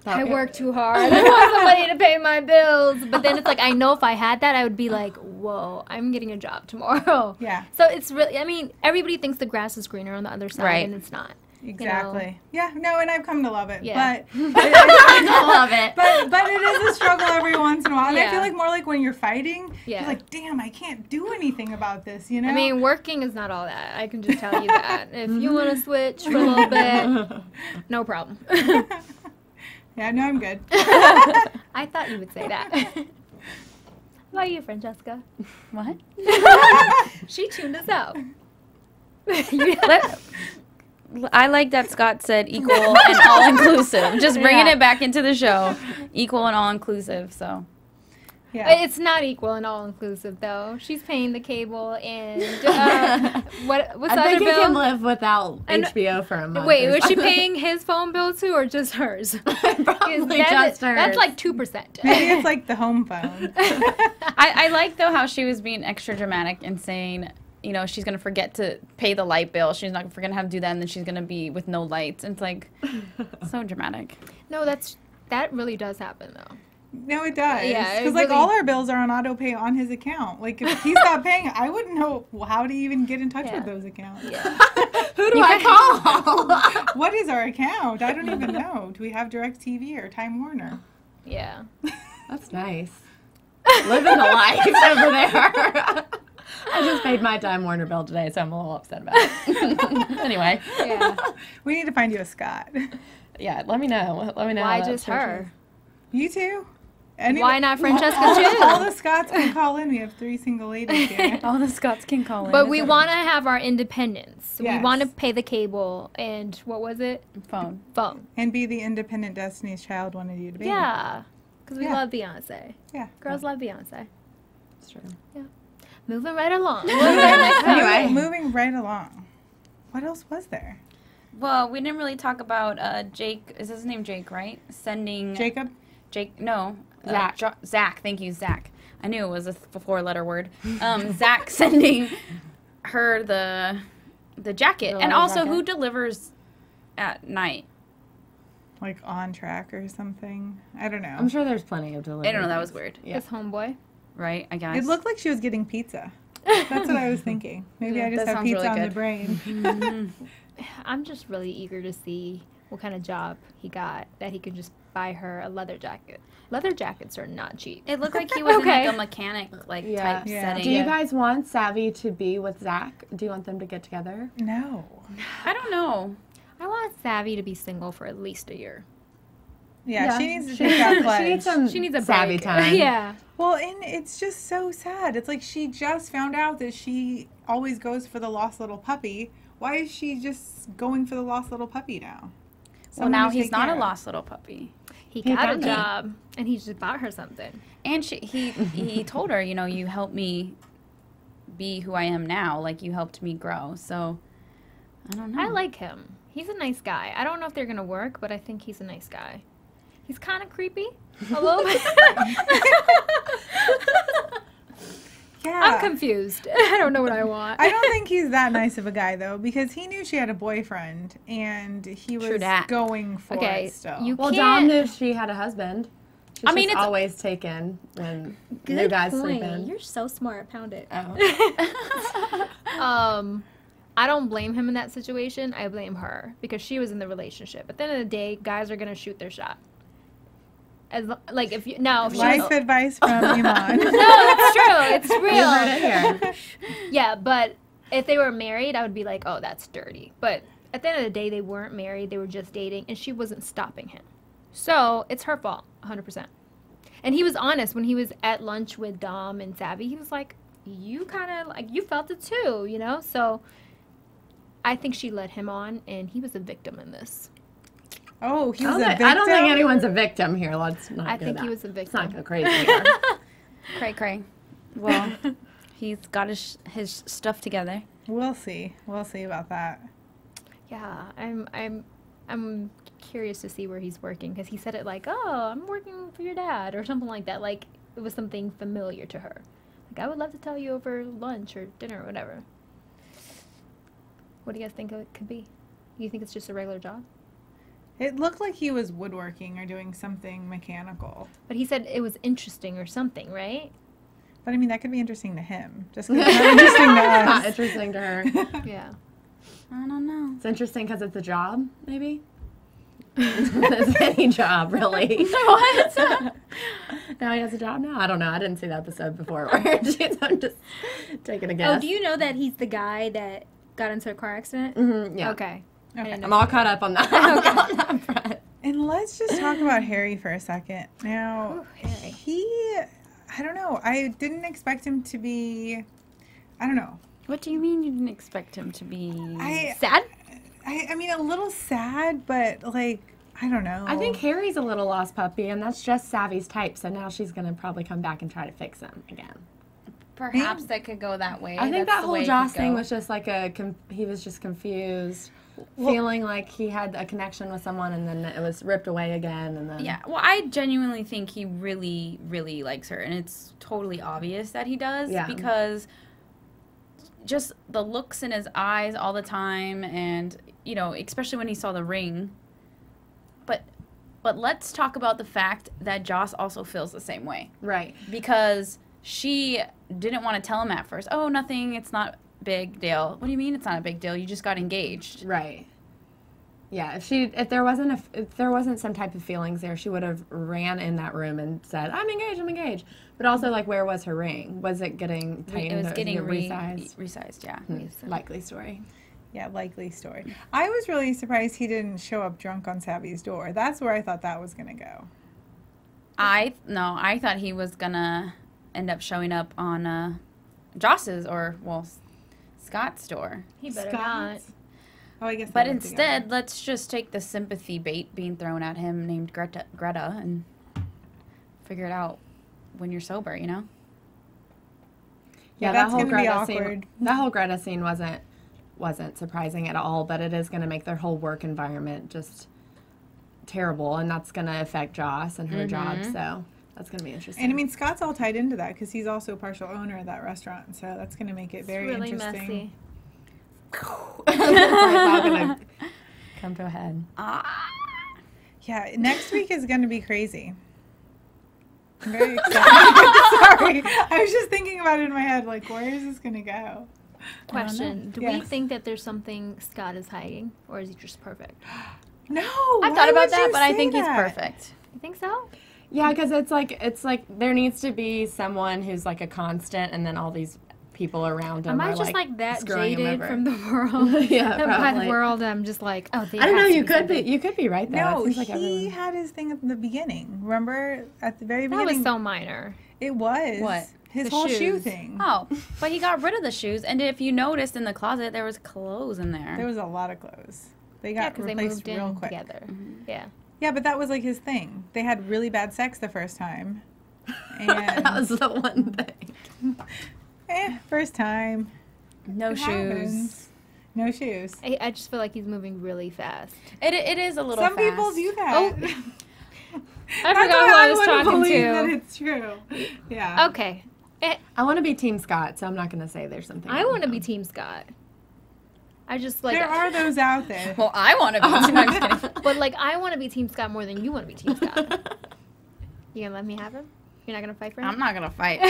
[SPEAKER 3] I work too hard. I want somebody to pay my bills. But then it's like, I know if I had that, I would be like, whoa, I'm getting a job tomorrow.
[SPEAKER 2] Yeah.
[SPEAKER 3] So it's really, I mean, everybody thinks the grass is greener on the other side,
[SPEAKER 5] Right.
[SPEAKER 3] and it's not.
[SPEAKER 2] Exactly. Yeah. No, and I've come to love it.
[SPEAKER 3] Yeah.
[SPEAKER 4] I love it.
[SPEAKER 2] But it is a struggle every once in a while. And I
[SPEAKER 3] Yeah.
[SPEAKER 2] feel like more like when you're fighting,
[SPEAKER 3] Yeah.
[SPEAKER 2] you're like, damn, I can't do anything about this, you know?
[SPEAKER 3] I mean, working is not all that. I can just tell you that. If you want to switch for a little bit, no problem.
[SPEAKER 2] yeah, no, I'm good.
[SPEAKER 3] I thought you would say that. How about you, Francesca?
[SPEAKER 5] What?
[SPEAKER 3] She tuned us out.
[SPEAKER 5] I like that Scott said equal and all inclusive. Just bringing it back into the show, equal and all inclusive. So
[SPEAKER 2] Yeah.
[SPEAKER 3] It's not equal and all inclusive though. She's paying the cable and what's the
[SPEAKER 4] I
[SPEAKER 3] other
[SPEAKER 4] think he
[SPEAKER 3] bill?
[SPEAKER 4] can live without
[SPEAKER 3] And-
[SPEAKER 4] HBO for a month.
[SPEAKER 3] Wait,
[SPEAKER 4] or
[SPEAKER 3] was she
[SPEAKER 4] something.
[SPEAKER 3] paying his phone bill too, or just hers?
[SPEAKER 4] Probably
[SPEAKER 3] That's
[SPEAKER 4] just hers.
[SPEAKER 3] That's like 2%.
[SPEAKER 2] Maybe it's like the home phone.
[SPEAKER 5] I like though how she was being extra dramatic and saying, you know, she's gonna forget to pay the light bill. She's not gonna have to do that, and then she's gonna be with no lights. And it's like so dramatic.
[SPEAKER 3] No, that really does happen though.
[SPEAKER 2] No, it does.
[SPEAKER 3] Yeah, it
[SPEAKER 2] Because like
[SPEAKER 3] really-
[SPEAKER 2] all our bills are on auto pay on his account. Like if he stopped paying, I wouldn't know how to even get in touch
[SPEAKER 3] Yeah.
[SPEAKER 2] with those accounts.
[SPEAKER 3] Yeah.
[SPEAKER 4] Who do I call?
[SPEAKER 2] What is our account? I don't even know. Do we have DirecTV or Time Warner?
[SPEAKER 3] Yeah.
[SPEAKER 4] That's nice. Living the life over there. I just paid my Time Warner bill today, so I'm a little upset about it. Anyway.
[SPEAKER 3] Yeah.
[SPEAKER 2] We need to find you a Scott.
[SPEAKER 4] Yeah, let me know. Let me know.
[SPEAKER 3] Why
[SPEAKER 4] how that
[SPEAKER 3] just her?
[SPEAKER 2] You too?
[SPEAKER 3] Why not Francesca
[SPEAKER 2] all,
[SPEAKER 3] too?
[SPEAKER 2] all the Scots can call in. We have 3 single ladies here.
[SPEAKER 5] All the Scots can call in.
[SPEAKER 3] But we want to have our independence. We
[SPEAKER 2] Yes.
[SPEAKER 3] want to pay the cable and what was it?
[SPEAKER 5] phone.
[SPEAKER 3] Phone.
[SPEAKER 2] And be the independent Destiny's Child wanted you to be.
[SPEAKER 3] Yeah. Because we
[SPEAKER 2] Yeah.
[SPEAKER 3] love Beyonce.
[SPEAKER 2] Yeah.
[SPEAKER 3] Girls love Beyonce.
[SPEAKER 4] That's true.
[SPEAKER 3] Moving right along.
[SPEAKER 4] Anyway.
[SPEAKER 2] Moving right along. What else was there?
[SPEAKER 5] Well, we didn't really talk about Jake. Is his name Jake, right? Sending
[SPEAKER 2] Jacob?
[SPEAKER 5] Jake. No.
[SPEAKER 4] Zach.
[SPEAKER 5] Zach. Thank you, Zach. I knew it was a 4-letter word. Zach sending her the jacket,
[SPEAKER 4] The
[SPEAKER 5] and
[SPEAKER 4] leather
[SPEAKER 5] also
[SPEAKER 4] jacket.
[SPEAKER 5] who delivers at night.
[SPEAKER 2] Like on track or something. I don't know.
[SPEAKER 4] I'm sure there's plenty of delivery.
[SPEAKER 5] I don't know. That was weird.
[SPEAKER 4] Yeah.
[SPEAKER 3] His homeboy.
[SPEAKER 5] Right? I guess.
[SPEAKER 2] It looked like she was getting pizza. That's what I was thinking. Maybe I just
[SPEAKER 5] that
[SPEAKER 2] have
[SPEAKER 5] sounds
[SPEAKER 2] pizza
[SPEAKER 5] really
[SPEAKER 2] on the
[SPEAKER 5] good.
[SPEAKER 2] brain.
[SPEAKER 3] I'm just really eager to see what kind of job he got that he could just buy her a leather jacket. Leather jackets are not cheap.
[SPEAKER 5] It looked like he was
[SPEAKER 3] Okay.
[SPEAKER 5] in like a mechanic type
[SPEAKER 2] Yeah.
[SPEAKER 5] setting.
[SPEAKER 4] Do you guys want Savvy to be with Zach? Do you want them to get together?
[SPEAKER 2] No.
[SPEAKER 5] I don't know.
[SPEAKER 3] I want Savvy to be single for at least a year.
[SPEAKER 2] Yeah, she needs to take that
[SPEAKER 4] She
[SPEAKER 2] pledge.
[SPEAKER 4] needs some
[SPEAKER 3] She needs a
[SPEAKER 4] Savvy
[SPEAKER 3] break.
[SPEAKER 4] time.
[SPEAKER 3] Yeah.
[SPEAKER 2] Well, and it's just so sad. It's like she just found out that she always goes for the lost little puppy. Why is she just going for the lost little puppy now?
[SPEAKER 5] Well,
[SPEAKER 2] Someone
[SPEAKER 5] now
[SPEAKER 2] to
[SPEAKER 5] he's
[SPEAKER 2] take
[SPEAKER 5] not
[SPEAKER 2] care
[SPEAKER 5] a
[SPEAKER 2] of.
[SPEAKER 5] lost little puppy.
[SPEAKER 3] He
[SPEAKER 4] He
[SPEAKER 3] got a
[SPEAKER 4] found it.
[SPEAKER 3] job and he just bought her something.
[SPEAKER 5] And he told her, you know, you helped me be who I am now. Like, you helped me grow. So, I don't know.
[SPEAKER 3] I like him. He's a nice guy. I don't know if they're going to work, but I think he's a nice guy. He's kind of creepy. A little bit.
[SPEAKER 2] Yeah.
[SPEAKER 3] I'm confused. I don't know what I want.
[SPEAKER 2] I don't think he's that nice of a guy though, because he knew she had a boyfriend and he was
[SPEAKER 5] dat.
[SPEAKER 2] going for
[SPEAKER 3] Okay,
[SPEAKER 2] it still.
[SPEAKER 3] you
[SPEAKER 4] Well,
[SPEAKER 3] can't.
[SPEAKER 4] Dom knew she had a husband. She's
[SPEAKER 5] I mean,
[SPEAKER 4] just
[SPEAKER 5] it's-
[SPEAKER 4] always taken when new
[SPEAKER 3] Good
[SPEAKER 4] guys
[SPEAKER 3] point.
[SPEAKER 4] sleep in.
[SPEAKER 3] You're so smart. Pound it.
[SPEAKER 4] Oh.
[SPEAKER 3] I don't blame him in that situation. I blame her because she was in the relationship. At the end of the day, guys are gonna shoot their shot. Like if you now, if she
[SPEAKER 2] Life
[SPEAKER 3] was,
[SPEAKER 2] advice from Eman.
[SPEAKER 3] no, it's true. It's
[SPEAKER 4] You
[SPEAKER 3] real.
[SPEAKER 4] heard it here.
[SPEAKER 3] Yeah, but if they were married, I would be like, oh, that's dirty. But at the end of the day, they weren't married. They were just dating, and she wasn't stopping him. So it's her fault, 100%. And he was honest when he was at lunch with Dom and Savvy. He was like, you kind of, like, you felt it too, you know? So I think she led him on, and he was a victim in this.
[SPEAKER 2] Oh, he
[SPEAKER 4] I
[SPEAKER 2] was
[SPEAKER 4] don't,
[SPEAKER 2] a
[SPEAKER 4] think,
[SPEAKER 2] victim.
[SPEAKER 4] I don't think anyone's a victim here. Let's not
[SPEAKER 3] I
[SPEAKER 4] do
[SPEAKER 3] think
[SPEAKER 4] that.
[SPEAKER 3] he was a
[SPEAKER 4] Let's not
[SPEAKER 3] victim.
[SPEAKER 4] go crazy here.
[SPEAKER 5] Cray cray. Well, he's got his stuff together.
[SPEAKER 2] We'll see. We'll see about that.
[SPEAKER 3] Yeah, I'm curious to see where he's working because he said it like, oh, I'm working for your dad or something like that. Like it was something familiar to her. Like I would love to tell you over lunch or dinner or whatever. What do you guys think it could be? You think it's just a regular job?
[SPEAKER 2] It looked like he was woodworking or doing something mechanical.
[SPEAKER 3] But he said it was interesting or something, right?
[SPEAKER 2] But I mean, that could be interesting to him. Just 'cause it's not interesting to
[SPEAKER 4] Not
[SPEAKER 2] us.
[SPEAKER 4] interesting to her.
[SPEAKER 3] Yeah.
[SPEAKER 5] I don't know.
[SPEAKER 4] It's interesting because it's a job, maybe. It's any job, really.
[SPEAKER 5] What?
[SPEAKER 4] Now he has a job now. I don't know. I didn't see the episode before. I'm just taking a guess.
[SPEAKER 3] Oh, do you know that he's the guy that got into a car accident?
[SPEAKER 4] Mm-hmm, yeah.
[SPEAKER 3] Okay. I
[SPEAKER 2] Okay.
[SPEAKER 3] didn't
[SPEAKER 4] I'm
[SPEAKER 3] know.
[SPEAKER 4] all caught up on that. On that front.
[SPEAKER 2] And let's just talk about Harry for a second. Now,
[SPEAKER 3] Ooh, Harry.
[SPEAKER 2] I don't know. I didn't expect him to be, I don't know.
[SPEAKER 5] What do you mean you didn't expect him to be
[SPEAKER 3] Sad?
[SPEAKER 2] I mean, a little sad, but like, I don't know.
[SPEAKER 4] I think Harry's a little lost puppy, and that's just Savvy's type. So now she's going to probably come back and try to fix him again.
[SPEAKER 5] Perhaps that could go that way.
[SPEAKER 4] I think
[SPEAKER 5] That's
[SPEAKER 4] that
[SPEAKER 5] the
[SPEAKER 4] whole
[SPEAKER 5] way it
[SPEAKER 4] Joss
[SPEAKER 5] could
[SPEAKER 4] thing
[SPEAKER 5] go.
[SPEAKER 4] was just like he was just confused, feeling like he had a connection with someone, and then it was ripped away again, and then
[SPEAKER 5] Yeah, well, I genuinely think he really, really likes her, and it's totally obvious that he does
[SPEAKER 4] Yeah.
[SPEAKER 5] because just the looks in his eyes all the time, and you know, especially when he saw the ring. But let's talk about the fact that Joss also feels the same way
[SPEAKER 4] right.
[SPEAKER 5] because she didn't want to tell him at first. Oh, nothing. It's not big deal. What do you mean it's not a big deal? You just got engaged.
[SPEAKER 4] Right. Yeah, if there wasn't some type of feelings there, she would have ran in that room and said, I'm engaged. But also, like, where was her ring? Was it getting tightened?
[SPEAKER 5] It was
[SPEAKER 4] or
[SPEAKER 5] getting
[SPEAKER 4] resized?
[SPEAKER 5] resized, yeah.
[SPEAKER 4] Likely story.
[SPEAKER 2] Yeah, likely story. I was really surprised he didn't show up drunk on Savvy's door. That's where I thought that was going to go.
[SPEAKER 5] I thought he was gonna end up showing up on Joss's Scott's door.
[SPEAKER 3] He better not.
[SPEAKER 2] Scott's? Oh, I guess. they
[SPEAKER 5] But
[SPEAKER 2] went
[SPEAKER 5] instead,
[SPEAKER 2] together.
[SPEAKER 5] let's just take the sympathy bait being thrown at him named Greta and figure it out when you're sober, you know?
[SPEAKER 2] Yeah,
[SPEAKER 4] that
[SPEAKER 2] that's
[SPEAKER 4] whole
[SPEAKER 2] gonna be
[SPEAKER 4] Greta scene.
[SPEAKER 2] awkward.
[SPEAKER 4] That whole Greta scene wasn't surprising at all, but it is going to make their whole work environment just terrible, and that's going to affect Joss and her job. So that's going to be interesting.
[SPEAKER 2] And I mean, Scott's all tied into that because he's also a partial owner of that restaurant. So that's going to make it very
[SPEAKER 3] Really
[SPEAKER 2] interesting.
[SPEAKER 3] messy.
[SPEAKER 4] it's like all going to Jump ahead.
[SPEAKER 2] Yeah, next week is going to be crazy. I'm very excited. Sorry. I was just thinking about it in my head, like, where is this going to go?
[SPEAKER 3] Question. Do we
[SPEAKER 2] Yes.
[SPEAKER 3] think that there's something Scott is hiding, or is he just perfect?
[SPEAKER 2] No.
[SPEAKER 5] I
[SPEAKER 2] why
[SPEAKER 5] thought about
[SPEAKER 2] would
[SPEAKER 5] that,
[SPEAKER 2] you
[SPEAKER 5] but I
[SPEAKER 2] say
[SPEAKER 5] think he's
[SPEAKER 2] that?
[SPEAKER 5] perfect.
[SPEAKER 3] You think so?
[SPEAKER 4] Yeah, because it's like there needs to be someone who's like a constant, and then all these people around him
[SPEAKER 3] Am I
[SPEAKER 4] are
[SPEAKER 3] just like that
[SPEAKER 4] screwing him
[SPEAKER 3] jaded
[SPEAKER 4] over.
[SPEAKER 3] from the world?
[SPEAKER 4] Yeah,
[SPEAKER 3] By
[SPEAKER 4] probably.
[SPEAKER 3] the world, I'm just like, oh, they
[SPEAKER 4] I don't know.
[SPEAKER 3] has to
[SPEAKER 4] You
[SPEAKER 3] be
[SPEAKER 4] could
[SPEAKER 3] something.
[SPEAKER 4] be. You could be right though.
[SPEAKER 2] No,
[SPEAKER 4] it seems like
[SPEAKER 2] he
[SPEAKER 4] everyone.
[SPEAKER 2] had his thing at the beginning. Remember? At the very
[SPEAKER 3] That
[SPEAKER 2] beginning.
[SPEAKER 3] was so minor.
[SPEAKER 2] It was.
[SPEAKER 5] What?
[SPEAKER 2] His
[SPEAKER 3] The
[SPEAKER 2] whole shoe
[SPEAKER 3] shoes.
[SPEAKER 2] thing.
[SPEAKER 5] Oh, but he got rid of the shoes, and if you noticed in the closet, there was clothes in there.
[SPEAKER 2] There was a lot of clothes. They
[SPEAKER 3] Yeah,
[SPEAKER 2] got
[SPEAKER 3] because they
[SPEAKER 2] replaced
[SPEAKER 3] moved
[SPEAKER 2] real
[SPEAKER 3] in
[SPEAKER 2] quick.
[SPEAKER 3] together.
[SPEAKER 5] Mm-hmm.
[SPEAKER 3] Yeah.
[SPEAKER 2] Yeah, but that was like his thing. They had really bad sex the first time.
[SPEAKER 4] That was
[SPEAKER 2] And
[SPEAKER 4] the one thing.
[SPEAKER 2] first time.
[SPEAKER 5] No
[SPEAKER 2] It
[SPEAKER 5] shoes.
[SPEAKER 2] happens. No shoes.
[SPEAKER 3] I just feel like he's moving really fast.
[SPEAKER 5] It is a little
[SPEAKER 2] Some
[SPEAKER 5] fast.
[SPEAKER 2] people do that.
[SPEAKER 3] Oh. I
[SPEAKER 2] That's
[SPEAKER 3] forgot
[SPEAKER 2] why
[SPEAKER 3] who I was
[SPEAKER 2] wanna
[SPEAKER 3] talking
[SPEAKER 2] believe that
[SPEAKER 3] to.
[SPEAKER 2] it's true. Yeah.
[SPEAKER 3] Okay.
[SPEAKER 4] I want to be Team Scott, so I'm not going to say there's something.
[SPEAKER 3] I
[SPEAKER 4] wrong
[SPEAKER 3] want to
[SPEAKER 4] with
[SPEAKER 3] be
[SPEAKER 4] him.
[SPEAKER 3] Team Scott. I just like
[SPEAKER 2] There are those out there.
[SPEAKER 5] Well, I want to be. No, I'm just kidding.
[SPEAKER 3] but like I want to be Team Scott more than you want to be Team Scott. You gonna let me have him? You're not gonna fight for him?
[SPEAKER 5] I'm not gonna fight.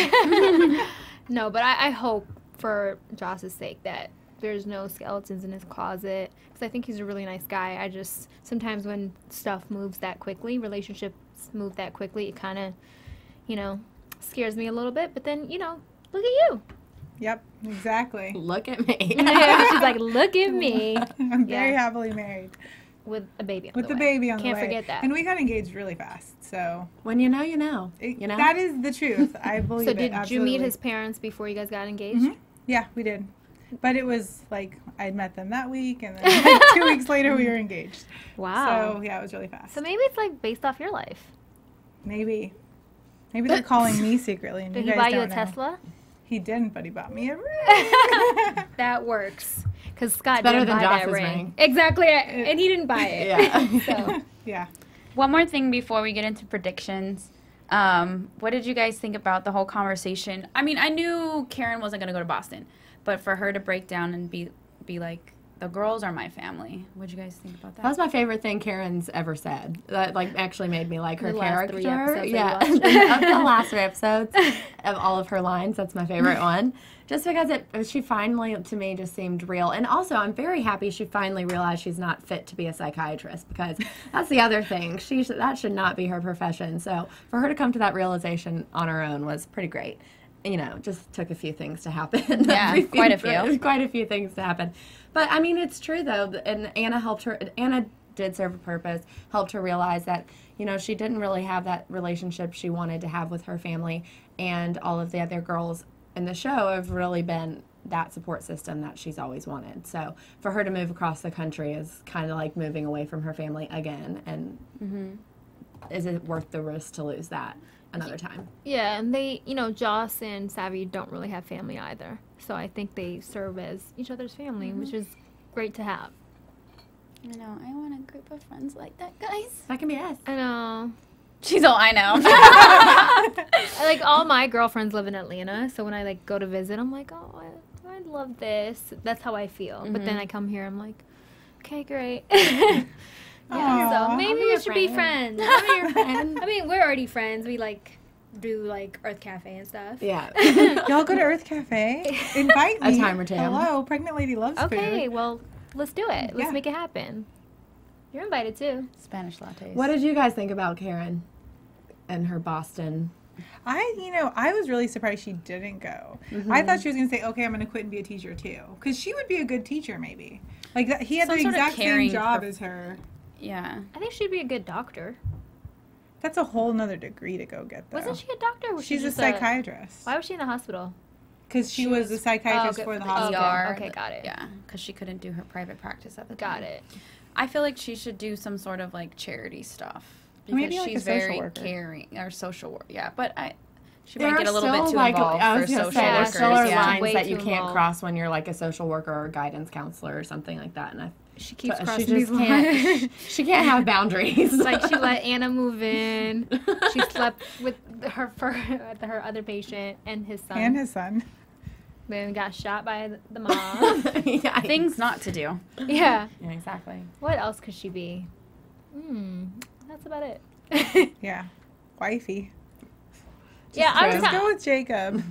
[SPEAKER 3] No, but I hope for Joss's sake that there's no skeletons in his closet because I think he's a really nice guy. I just sometimes when stuff moves that quickly, relationships move that quickly, it kind of, scares me a little bit. But then, look at you.
[SPEAKER 2] Yep, exactly.
[SPEAKER 4] Look at me.
[SPEAKER 3] She's like, look at me
[SPEAKER 2] I'm very
[SPEAKER 3] Yeah.
[SPEAKER 2] happily married.
[SPEAKER 3] with a baby on
[SPEAKER 2] With
[SPEAKER 3] the
[SPEAKER 2] the
[SPEAKER 3] way.
[SPEAKER 2] baby on
[SPEAKER 3] Can't
[SPEAKER 2] the way.
[SPEAKER 3] forget that.
[SPEAKER 2] And we got engaged really fast, so
[SPEAKER 4] When you know, you know. You know.
[SPEAKER 2] that is the truth. I believe
[SPEAKER 3] So
[SPEAKER 2] it.
[SPEAKER 3] did you
[SPEAKER 2] Absolutely.
[SPEAKER 3] meet his parents before you guys got engaged?
[SPEAKER 2] Mhm. Yeah, we did. But it was like I'd met them that week, and then like 2 weeks later we were engaged.
[SPEAKER 3] Wow.
[SPEAKER 2] So yeah, it was really fast.
[SPEAKER 3] So maybe it's like based off your life.
[SPEAKER 2] Maybe they're calling me secretly, and
[SPEAKER 3] Did
[SPEAKER 2] you
[SPEAKER 3] he
[SPEAKER 2] guys
[SPEAKER 3] buy you a
[SPEAKER 2] don't know.
[SPEAKER 3] Tesla?
[SPEAKER 2] He didn't, but he bought me a ring.
[SPEAKER 3] That works. Because Scott
[SPEAKER 4] better
[SPEAKER 3] didn't
[SPEAKER 4] than
[SPEAKER 3] buy that
[SPEAKER 4] Joss's
[SPEAKER 3] ring.
[SPEAKER 4] ring.
[SPEAKER 3] Exactly. And he didn't buy it.
[SPEAKER 4] Yeah.
[SPEAKER 3] So
[SPEAKER 2] Yeah.
[SPEAKER 5] One more thing before we get into predictions. What did you guys think about the whole conversation? I mean, I knew Karen wasn't going to go to Boston, but for her to break down and be like, the girls are my family. What did you guys think about that?
[SPEAKER 4] That was my favorite thing Karen's ever said. That actually made me like her
[SPEAKER 3] The last
[SPEAKER 4] character.
[SPEAKER 3] 3 episodes
[SPEAKER 4] Yeah,
[SPEAKER 3] that you
[SPEAKER 4] of the last 3 episodes of all of her lines. That's my favorite one. Just because she finally, to me, just seemed real. And also, I'm very happy she finally realized she's not fit to be a psychiatrist, because that's the other thing. That should not be her profession. So for her to come to that realization on her own was pretty great. Just took a few things to happen.
[SPEAKER 5] Yeah, quite a few.
[SPEAKER 4] Quite a few things to happen. But, I mean, it's true, though, and Anna helped her. Anna did serve a purpose, helped her realize that, she didn't really have that relationship she wanted to have with her family, and all of the other girls in the show have really been that support system that she's always wanted. So for her to move across the country is kind of like moving away from her family again, and is it worth the risk to lose that another time?
[SPEAKER 3] yeah, and they, Joss and Savvy don't really have family either. So I think they serve as each other's family, which is great to have.
[SPEAKER 5] I know. I want a group of friends like that, guys.
[SPEAKER 4] That can be us.
[SPEAKER 3] I know.
[SPEAKER 5] She's all, I know.
[SPEAKER 3] All my girlfriends live in Atlanta, so when I go to visit, I'm like, oh, I love this. That's how I feel. But then I come here, I'm like, okay, great.
[SPEAKER 2] Aw,
[SPEAKER 3] So maybe we should be friends.
[SPEAKER 4] I'll be your friend.
[SPEAKER 3] I mean, we're already friends. We do Earth Cafe and stuff.
[SPEAKER 4] Yeah.
[SPEAKER 2] Y'all go to Earth Cafe. Invite
[SPEAKER 4] A
[SPEAKER 2] me.
[SPEAKER 4] time or two.
[SPEAKER 2] Hello, pregnant lady loves
[SPEAKER 3] Okay,
[SPEAKER 2] food.
[SPEAKER 3] well, let's do it. Let's
[SPEAKER 2] Yeah.
[SPEAKER 3] make it happen. You're invited too.
[SPEAKER 5] Spanish lattes.
[SPEAKER 4] What did you guys think about Karen and her Boston?
[SPEAKER 2] I was really surprised she didn't go. I thought she was going to say, okay, I'm going to quit and be a teacher too. Because she would be a good teacher, maybe. Like, he had
[SPEAKER 5] Some
[SPEAKER 2] the
[SPEAKER 5] sort of
[SPEAKER 2] exact same
[SPEAKER 5] caring
[SPEAKER 2] job as her.
[SPEAKER 5] Yeah.
[SPEAKER 3] I think she'd be a good doctor.
[SPEAKER 2] That's a whole nother degree to go get, though.
[SPEAKER 3] Wasn't she a doctor? Or was she
[SPEAKER 2] She's a
[SPEAKER 3] just
[SPEAKER 2] psychiatrist.
[SPEAKER 3] Why was she in the hospital?
[SPEAKER 2] Because she was a psychiatrist for the hospital.
[SPEAKER 5] ER.
[SPEAKER 3] Okay, got it.
[SPEAKER 5] Yeah, because she couldn't do her private practice at the
[SPEAKER 3] Got
[SPEAKER 5] time.
[SPEAKER 3] it.
[SPEAKER 5] I feel like she should do some sort of charity stuff, because
[SPEAKER 2] Maybe, like,
[SPEAKER 5] she's
[SPEAKER 2] a social
[SPEAKER 5] very
[SPEAKER 2] worker.
[SPEAKER 5] caring, or social work. Yeah, but she
[SPEAKER 4] There
[SPEAKER 5] might get
[SPEAKER 4] are
[SPEAKER 5] a little bit
[SPEAKER 4] still,
[SPEAKER 5] too involved
[SPEAKER 4] I
[SPEAKER 5] for
[SPEAKER 4] was gonna
[SPEAKER 5] social
[SPEAKER 4] say, there
[SPEAKER 5] workers.
[SPEAKER 4] still are
[SPEAKER 5] Yeah.
[SPEAKER 4] lines
[SPEAKER 3] Way
[SPEAKER 4] that you
[SPEAKER 3] too
[SPEAKER 4] can't
[SPEAKER 3] involved.
[SPEAKER 4] cross when you're like a social worker or a guidance counselor or something like that. And
[SPEAKER 3] She keeps
[SPEAKER 4] she
[SPEAKER 3] crossing
[SPEAKER 4] just
[SPEAKER 3] these lines.
[SPEAKER 4] can't. She can't have boundaries.
[SPEAKER 3] She let Anna move in. She slept with her other patient and his son.
[SPEAKER 2] And his son.
[SPEAKER 3] Then got shot by the mom.
[SPEAKER 4] Yeah.
[SPEAKER 5] Things not to do.
[SPEAKER 3] Yeah.
[SPEAKER 4] Yeah, exactly.
[SPEAKER 3] What else could she be? That's about it.
[SPEAKER 2] Yeah. Wifey.
[SPEAKER 3] Yeah, I was.
[SPEAKER 2] Let's go with Jacob.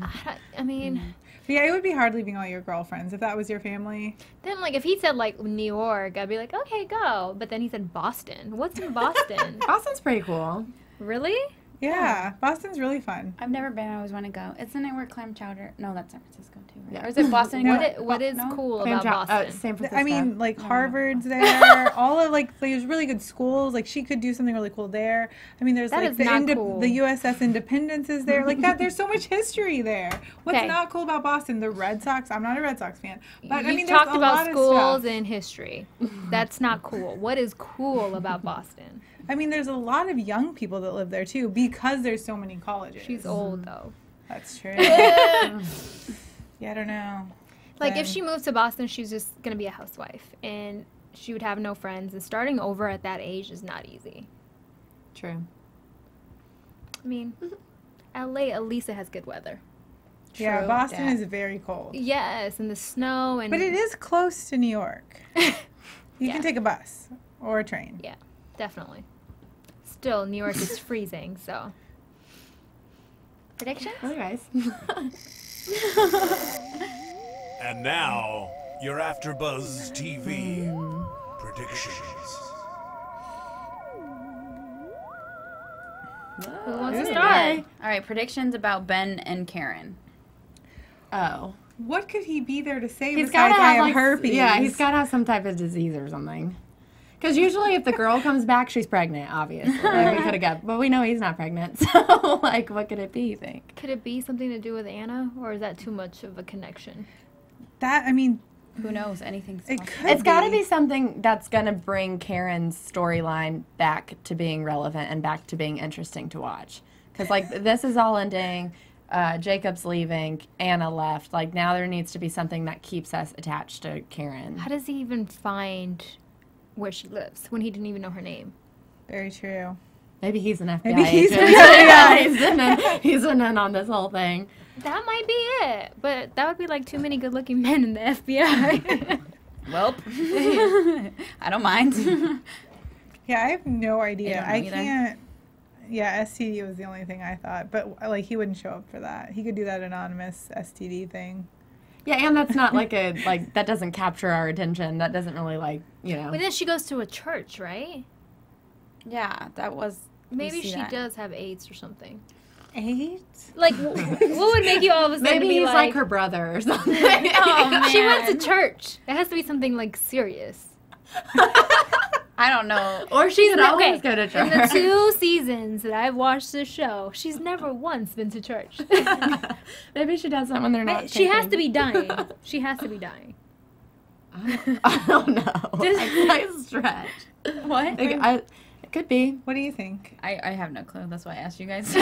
[SPEAKER 3] I mean,
[SPEAKER 2] Yeah, it would be hard leaving all your girlfriends if that was your family.
[SPEAKER 3] then like if he said like New York, I'd be like, okay, go. But then he said Boston. What's in Boston?
[SPEAKER 4] Boston's pretty cool.
[SPEAKER 3] Really?
[SPEAKER 2] Yeah, Boston's really fun.
[SPEAKER 5] I've never been. I always want to go. Isn't it where clam chowder? No, that's San Francisco too. Right?
[SPEAKER 4] Yeah.
[SPEAKER 5] Or is it Boston?
[SPEAKER 2] No.
[SPEAKER 3] What is
[SPEAKER 5] No?
[SPEAKER 3] cool
[SPEAKER 4] Clam
[SPEAKER 3] about
[SPEAKER 4] chow-
[SPEAKER 3] Boston?
[SPEAKER 4] San Francisco.
[SPEAKER 2] I mean, like Harvard's there. All of like there's really good schools. Like she could do something really cool there. I mean, there's
[SPEAKER 3] That
[SPEAKER 2] like
[SPEAKER 3] is not cool.
[SPEAKER 2] the USS Independence is there. Like that. There's so much history there. What's
[SPEAKER 3] Okay.
[SPEAKER 2] not cool about Boston? The Red Sox. I'm not a Red Sox fan, but I
[SPEAKER 3] You
[SPEAKER 2] mean, there's
[SPEAKER 3] talked
[SPEAKER 2] a
[SPEAKER 3] about
[SPEAKER 2] lot
[SPEAKER 3] schools
[SPEAKER 2] of stuff.
[SPEAKER 3] and history. That's not cool. What is cool about Boston?
[SPEAKER 2] I mean, there's a lot of young people that live there too because there's so many colleges.
[SPEAKER 3] She's old though.
[SPEAKER 2] That's true. Yeah, I don't know.
[SPEAKER 3] Like if
[SPEAKER 2] Then-
[SPEAKER 3] she moved to Boston, she's just gonna be a housewife, and she would have no friends. And starting over at that age is not easy.
[SPEAKER 4] True.
[SPEAKER 3] I mean, LA at least it has good weather.
[SPEAKER 2] Yeah,
[SPEAKER 4] True
[SPEAKER 2] Boston
[SPEAKER 4] that.
[SPEAKER 2] is very cold.
[SPEAKER 3] Yes, and the snow and
[SPEAKER 2] But it is close to New York. You
[SPEAKER 3] Yeah.
[SPEAKER 2] can take a bus or a train.
[SPEAKER 3] Yeah, definitely. Still, New York is freezing. So predictions?
[SPEAKER 4] Okay, guys.
[SPEAKER 1] And now, your AfterBuzz TV predictions.
[SPEAKER 3] Who wants to
[SPEAKER 4] Okay.
[SPEAKER 3] start?
[SPEAKER 5] All right, predictions about Ben and Karen.
[SPEAKER 4] Oh.
[SPEAKER 2] What could he be there to say
[SPEAKER 4] He's
[SPEAKER 2] besides
[SPEAKER 4] got to
[SPEAKER 2] I
[SPEAKER 4] have
[SPEAKER 2] have
[SPEAKER 4] like
[SPEAKER 2] herpes?
[SPEAKER 4] Yeah, he's got to have some type of disease or something. Because usually, if the girl comes back, she's pregnant. Obviously, like we could have got, but we know he's not pregnant. So, like, what could it be? You think?
[SPEAKER 3] Could it be something to do with Anna, or is that too much of a connection?
[SPEAKER 2] That, I mean,
[SPEAKER 5] Who knows? Anything's
[SPEAKER 2] it
[SPEAKER 5] possible.
[SPEAKER 2] could
[SPEAKER 4] It's got to be something that's gonna bring Karen's storyline back to being relevant and back to being interesting to watch. Because like this is all ending. Jacob's leaving. Anna left. Like now there needs to be something that keeps us attached to Karen.
[SPEAKER 3] How does he even find where she lives when he didn't even know her name?
[SPEAKER 2] Very true.
[SPEAKER 4] Maybe he's an FBI
[SPEAKER 2] Maybe he's
[SPEAKER 4] agent.
[SPEAKER 2] an FBI.
[SPEAKER 4] He's in on this whole thing.
[SPEAKER 3] That might be it, but that would be like too many good-looking men in the FBI.
[SPEAKER 5] Welp. I don't mind.
[SPEAKER 2] Yeah, I have no idea.
[SPEAKER 5] I
[SPEAKER 2] I
[SPEAKER 5] don't know either.
[SPEAKER 2] can't. Yeah, STD was the only thing I thought, but like he wouldn't show up for that. He could do that anonymous STD thing.
[SPEAKER 4] Yeah, and that's not like that doesn't capture our attention. That doesn't really
[SPEAKER 3] But then she goes to a church, right?
[SPEAKER 5] Yeah, that was. we
[SPEAKER 3] Maybe
[SPEAKER 5] see
[SPEAKER 3] she
[SPEAKER 5] that.
[SPEAKER 3] does have AIDS or something.
[SPEAKER 2] AIDS?
[SPEAKER 3] Like, what would make you all of a sudden
[SPEAKER 4] Maybe
[SPEAKER 3] be
[SPEAKER 4] he's like her brother or something.
[SPEAKER 5] Oh, man.
[SPEAKER 3] She went to church. It has to be something like serious.
[SPEAKER 5] I don't know.
[SPEAKER 4] Or she could always
[SPEAKER 3] okay,
[SPEAKER 4] go to
[SPEAKER 3] in
[SPEAKER 4] church.
[SPEAKER 3] the 2 seasons that I've watched this show, she's never once been to church.
[SPEAKER 4] Maybe she does that when they're not.
[SPEAKER 3] She has
[SPEAKER 4] taping.
[SPEAKER 3] to be dying. She has to be dying.
[SPEAKER 4] I don't know. I stretch.
[SPEAKER 5] What?
[SPEAKER 4] It could be.
[SPEAKER 2] What do you think?
[SPEAKER 5] I have no clue. That's why I asked you guys.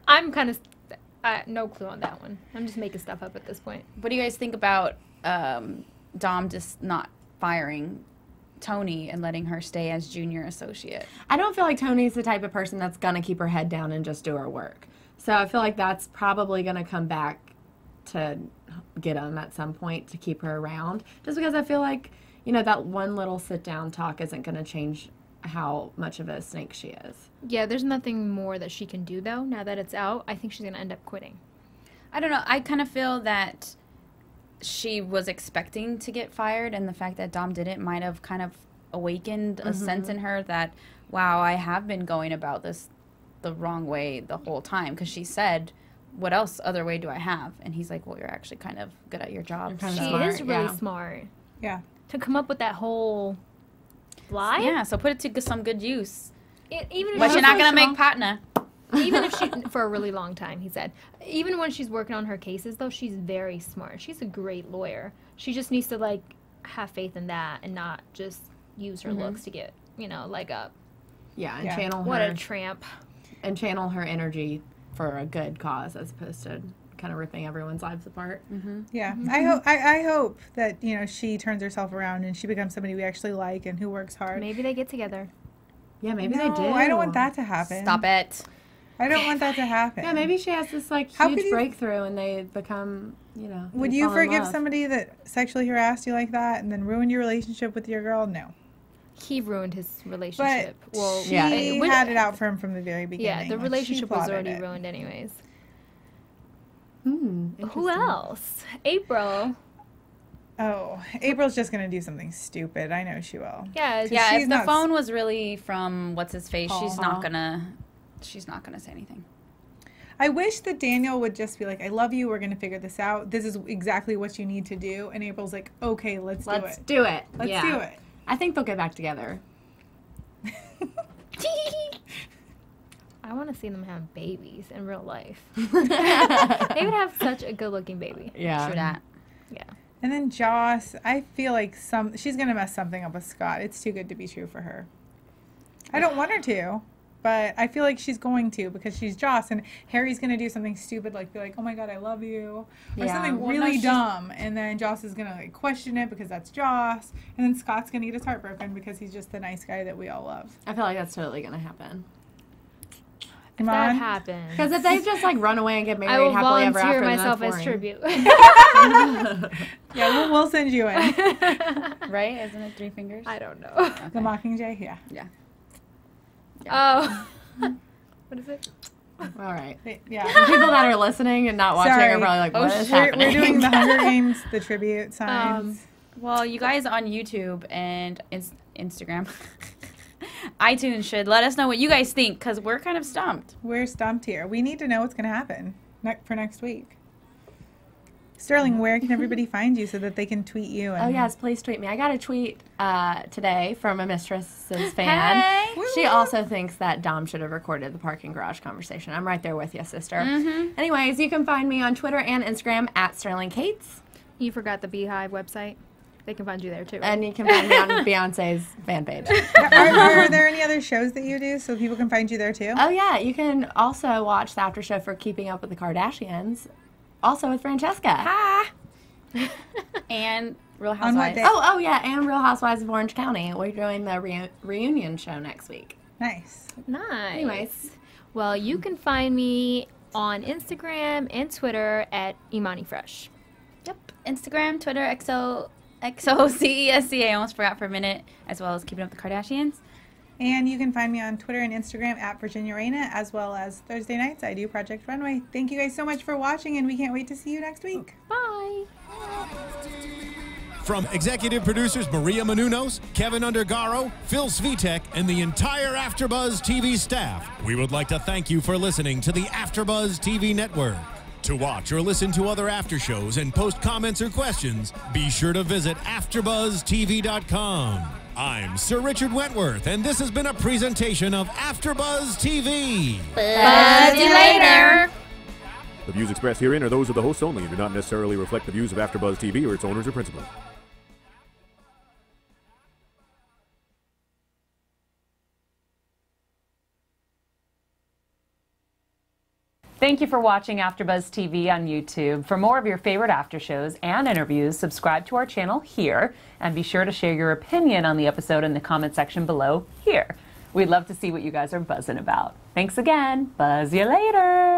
[SPEAKER 3] I'm kind of no clue on that one. I'm just making stuff up at this point.
[SPEAKER 5] What do you guys think about Dom just not firing Tony and letting her stay as junior associate?
[SPEAKER 4] I don't feel like Tony's the type of person that's gonna keep her head down and just do her work. So I feel like that's probably gonna come back to get him at some point to keep her around. Just because I feel like, you know, that one little sit down talk isn't gonna change how much of a snake she is.
[SPEAKER 3] Yeah, there's nothing more that she can do though. Now that it's out, I think she's gonna end up quitting.
[SPEAKER 5] I don't know. I kind of feel that she was expecting to get fired, and the fact that Dom didn't might have kind of awakened a sense in her that, wow, I have been going about this the wrong way the whole time. Because she said, what else other way do I have? And he's like, well, you're actually kind of good at your job.
[SPEAKER 4] You're kinda
[SPEAKER 3] She
[SPEAKER 4] smart,
[SPEAKER 3] is really
[SPEAKER 4] yeah.
[SPEAKER 3] smart
[SPEAKER 2] Yeah.
[SPEAKER 3] to come up with that whole lie.
[SPEAKER 5] Yeah, so put it to some good use.
[SPEAKER 3] Even if
[SPEAKER 5] But
[SPEAKER 3] she's
[SPEAKER 5] you're not
[SPEAKER 3] really
[SPEAKER 5] going to
[SPEAKER 3] strong-
[SPEAKER 5] make partner.
[SPEAKER 3] Even if she, for a really long time, he said. Even when she's working on her cases, though, she's very smart. She's a great lawyer. She just needs to, like, have faith in that and not just use her looks to get, leg up.
[SPEAKER 4] Yeah, and
[SPEAKER 2] Yeah.
[SPEAKER 4] channel
[SPEAKER 3] What
[SPEAKER 4] her
[SPEAKER 3] a tramp.
[SPEAKER 4] and channel her energy for a good cause as opposed to kind of ripping everyone's lives apart.
[SPEAKER 2] Yeah. I hope that, she turns herself around and she becomes somebody we actually like and who works hard.
[SPEAKER 3] Maybe they get together.
[SPEAKER 4] Yeah, maybe
[SPEAKER 2] No,
[SPEAKER 4] they do.
[SPEAKER 2] I don't want that to happen.
[SPEAKER 5] Stop it.
[SPEAKER 2] I don't want that to happen.
[SPEAKER 4] Yeah, maybe she has this like
[SPEAKER 2] How
[SPEAKER 4] huge
[SPEAKER 2] could you-
[SPEAKER 4] breakthrough and they become, you know.
[SPEAKER 2] Would
[SPEAKER 4] they
[SPEAKER 2] you
[SPEAKER 4] fall in
[SPEAKER 2] forgive
[SPEAKER 4] love.
[SPEAKER 2] somebody that sexually harassed you like that and then ruined your relationship with your girl? No.
[SPEAKER 3] He ruined his
[SPEAKER 2] But
[SPEAKER 3] relationship. Well,
[SPEAKER 2] she
[SPEAKER 4] yeah.
[SPEAKER 2] had it out for him from the very beginning.
[SPEAKER 3] yeah, the
[SPEAKER 2] Like,
[SPEAKER 3] relationship
[SPEAKER 2] she
[SPEAKER 3] was
[SPEAKER 2] plotted
[SPEAKER 3] already
[SPEAKER 2] it.
[SPEAKER 3] ruined anyways.
[SPEAKER 4] Hmm.
[SPEAKER 3] Who else? April.
[SPEAKER 2] Oh, April's just going to do something stupid. I know she will.
[SPEAKER 3] Yeah,
[SPEAKER 2] 'Cause
[SPEAKER 5] Yeah,
[SPEAKER 2] she's
[SPEAKER 5] if the
[SPEAKER 2] not-
[SPEAKER 5] phone was really from what's his face, she's
[SPEAKER 2] Paul.
[SPEAKER 5] not gonna say anything.
[SPEAKER 2] I wish that Daniel would just be like, I love you. We're going to figure this out. This is exactly what you need to do. And April's like, okay, let's do
[SPEAKER 4] Let's
[SPEAKER 2] it.
[SPEAKER 4] do it.
[SPEAKER 2] Let's
[SPEAKER 4] Yeah.
[SPEAKER 2] do it.
[SPEAKER 4] I think they'll get back together.
[SPEAKER 3] I want to see them have babies in real life. They would have such a good-looking baby.
[SPEAKER 4] Yeah.
[SPEAKER 5] True that.
[SPEAKER 3] Yeah.
[SPEAKER 2] And then Joss, I feel like she's going to mess something up with Scott. It's too good to be true for her. I don't want her to, but I feel like she's going to because she's Joss. And Harry's going to do something stupid like be like, oh my God, I love you. Or
[SPEAKER 4] Yeah.
[SPEAKER 2] something
[SPEAKER 5] Well, no,
[SPEAKER 2] really
[SPEAKER 5] she's-
[SPEAKER 2] dumb. And then Joss is going to like question it because that's Joss. And then Scott's going to get his heart broken because he's just the nice guy that we all love.
[SPEAKER 4] I feel like that's totally going to happen.
[SPEAKER 3] If that happens,
[SPEAKER 4] Because if they just like run away and get
[SPEAKER 3] I
[SPEAKER 4] married
[SPEAKER 3] will
[SPEAKER 4] happily ever
[SPEAKER 3] volunteer
[SPEAKER 4] after,
[SPEAKER 3] myself
[SPEAKER 4] then
[SPEAKER 3] as
[SPEAKER 4] that's
[SPEAKER 3] tribute.
[SPEAKER 2] Yeah, we'll send you in.
[SPEAKER 5] Right? Isn't it 3 fingers?
[SPEAKER 3] I don't know.
[SPEAKER 2] The Mockingjay, yeah.
[SPEAKER 5] Yeah.
[SPEAKER 3] Oh. What is it?
[SPEAKER 4] boring. All right.
[SPEAKER 2] Yeah.
[SPEAKER 4] People that are listening and not watching
[SPEAKER 2] Sorry.
[SPEAKER 4] are probably like,
[SPEAKER 5] Oh,
[SPEAKER 4] what is
[SPEAKER 2] We're
[SPEAKER 4] happening?
[SPEAKER 2] doing the Hunger Games, the tribute signs.
[SPEAKER 5] Well, you guys on YouTube and Instagram, iTunes should let us know what you guys think because we're kind of stumped.
[SPEAKER 2] We're stumped here. We need to know what's going to happen for next week. Sterling, where can everybody find you so that they can tweet you? And
[SPEAKER 4] Oh, yes, please tweet me. I got a tweet today from a Mistresses fan.
[SPEAKER 5] Hey.
[SPEAKER 4] She also thinks that Dom should have recorded the parking garage conversation. I'm right there with you, sister. Anyways, you can find me on Twitter and Instagram at Sterling Cates.
[SPEAKER 3] You forgot the Beehive website. They can find you there too.
[SPEAKER 4] And you can find me on Beyonce's fan page.
[SPEAKER 2] are there any other shows that you do so people can find you there too?
[SPEAKER 4] Oh, yeah. You can also watch the after show for Keeping Up with the Kardashians. Also with Francesca.
[SPEAKER 5] Hi. And Real
[SPEAKER 2] On what
[SPEAKER 5] Housewives.
[SPEAKER 2] day?
[SPEAKER 4] Oh, yeah. And Real Housewives of Orange County. We're doing the reunion show next week.
[SPEAKER 2] Nice.
[SPEAKER 3] Nice.
[SPEAKER 4] Anyways.
[SPEAKER 3] Well, you can find me on Instagram and Twitter at Imani Fresh.
[SPEAKER 5] Yep. Instagram, Twitter, XOCESCA. I almost forgot for a minute. As well as Keeping Up with the Kardashians.
[SPEAKER 2] And you can find me on Twitter and Instagram at Virginia Reyna, as well as Thursday nights I do Project Runway. Thank you guys so much for watching, and we can't wait to see you next week.
[SPEAKER 3] Bye.
[SPEAKER 1] From executive producers Maria Menounos, Kevin Undergaro, Phil Svitek, and the entire AfterBuzz TV staff, we would like to thank you for listening to the AfterBuzz TV network. To watch or listen to other after shows and post comments or questions, be sure to visit AfterBuzzTV.com. I'm Sir Richard Wentworth, and this has been a presentation of AfterBuzz TV.
[SPEAKER 3] Buzz you later.
[SPEAKER 6] The views expressed herein are those of the hosts only and do not necessarily reflect the views of AfterBuzz TV or its owners or principals.
[SPEAKER 7] Thank you for watching AfterBuzz TV on YouTube. For more of your favorite after shows and interviews, subscribe to our channel here, and be sure to share your opinion on the episode in the comment section below here. We'd love to see what you guys are buzzing about. Thanks again. Buzz you later.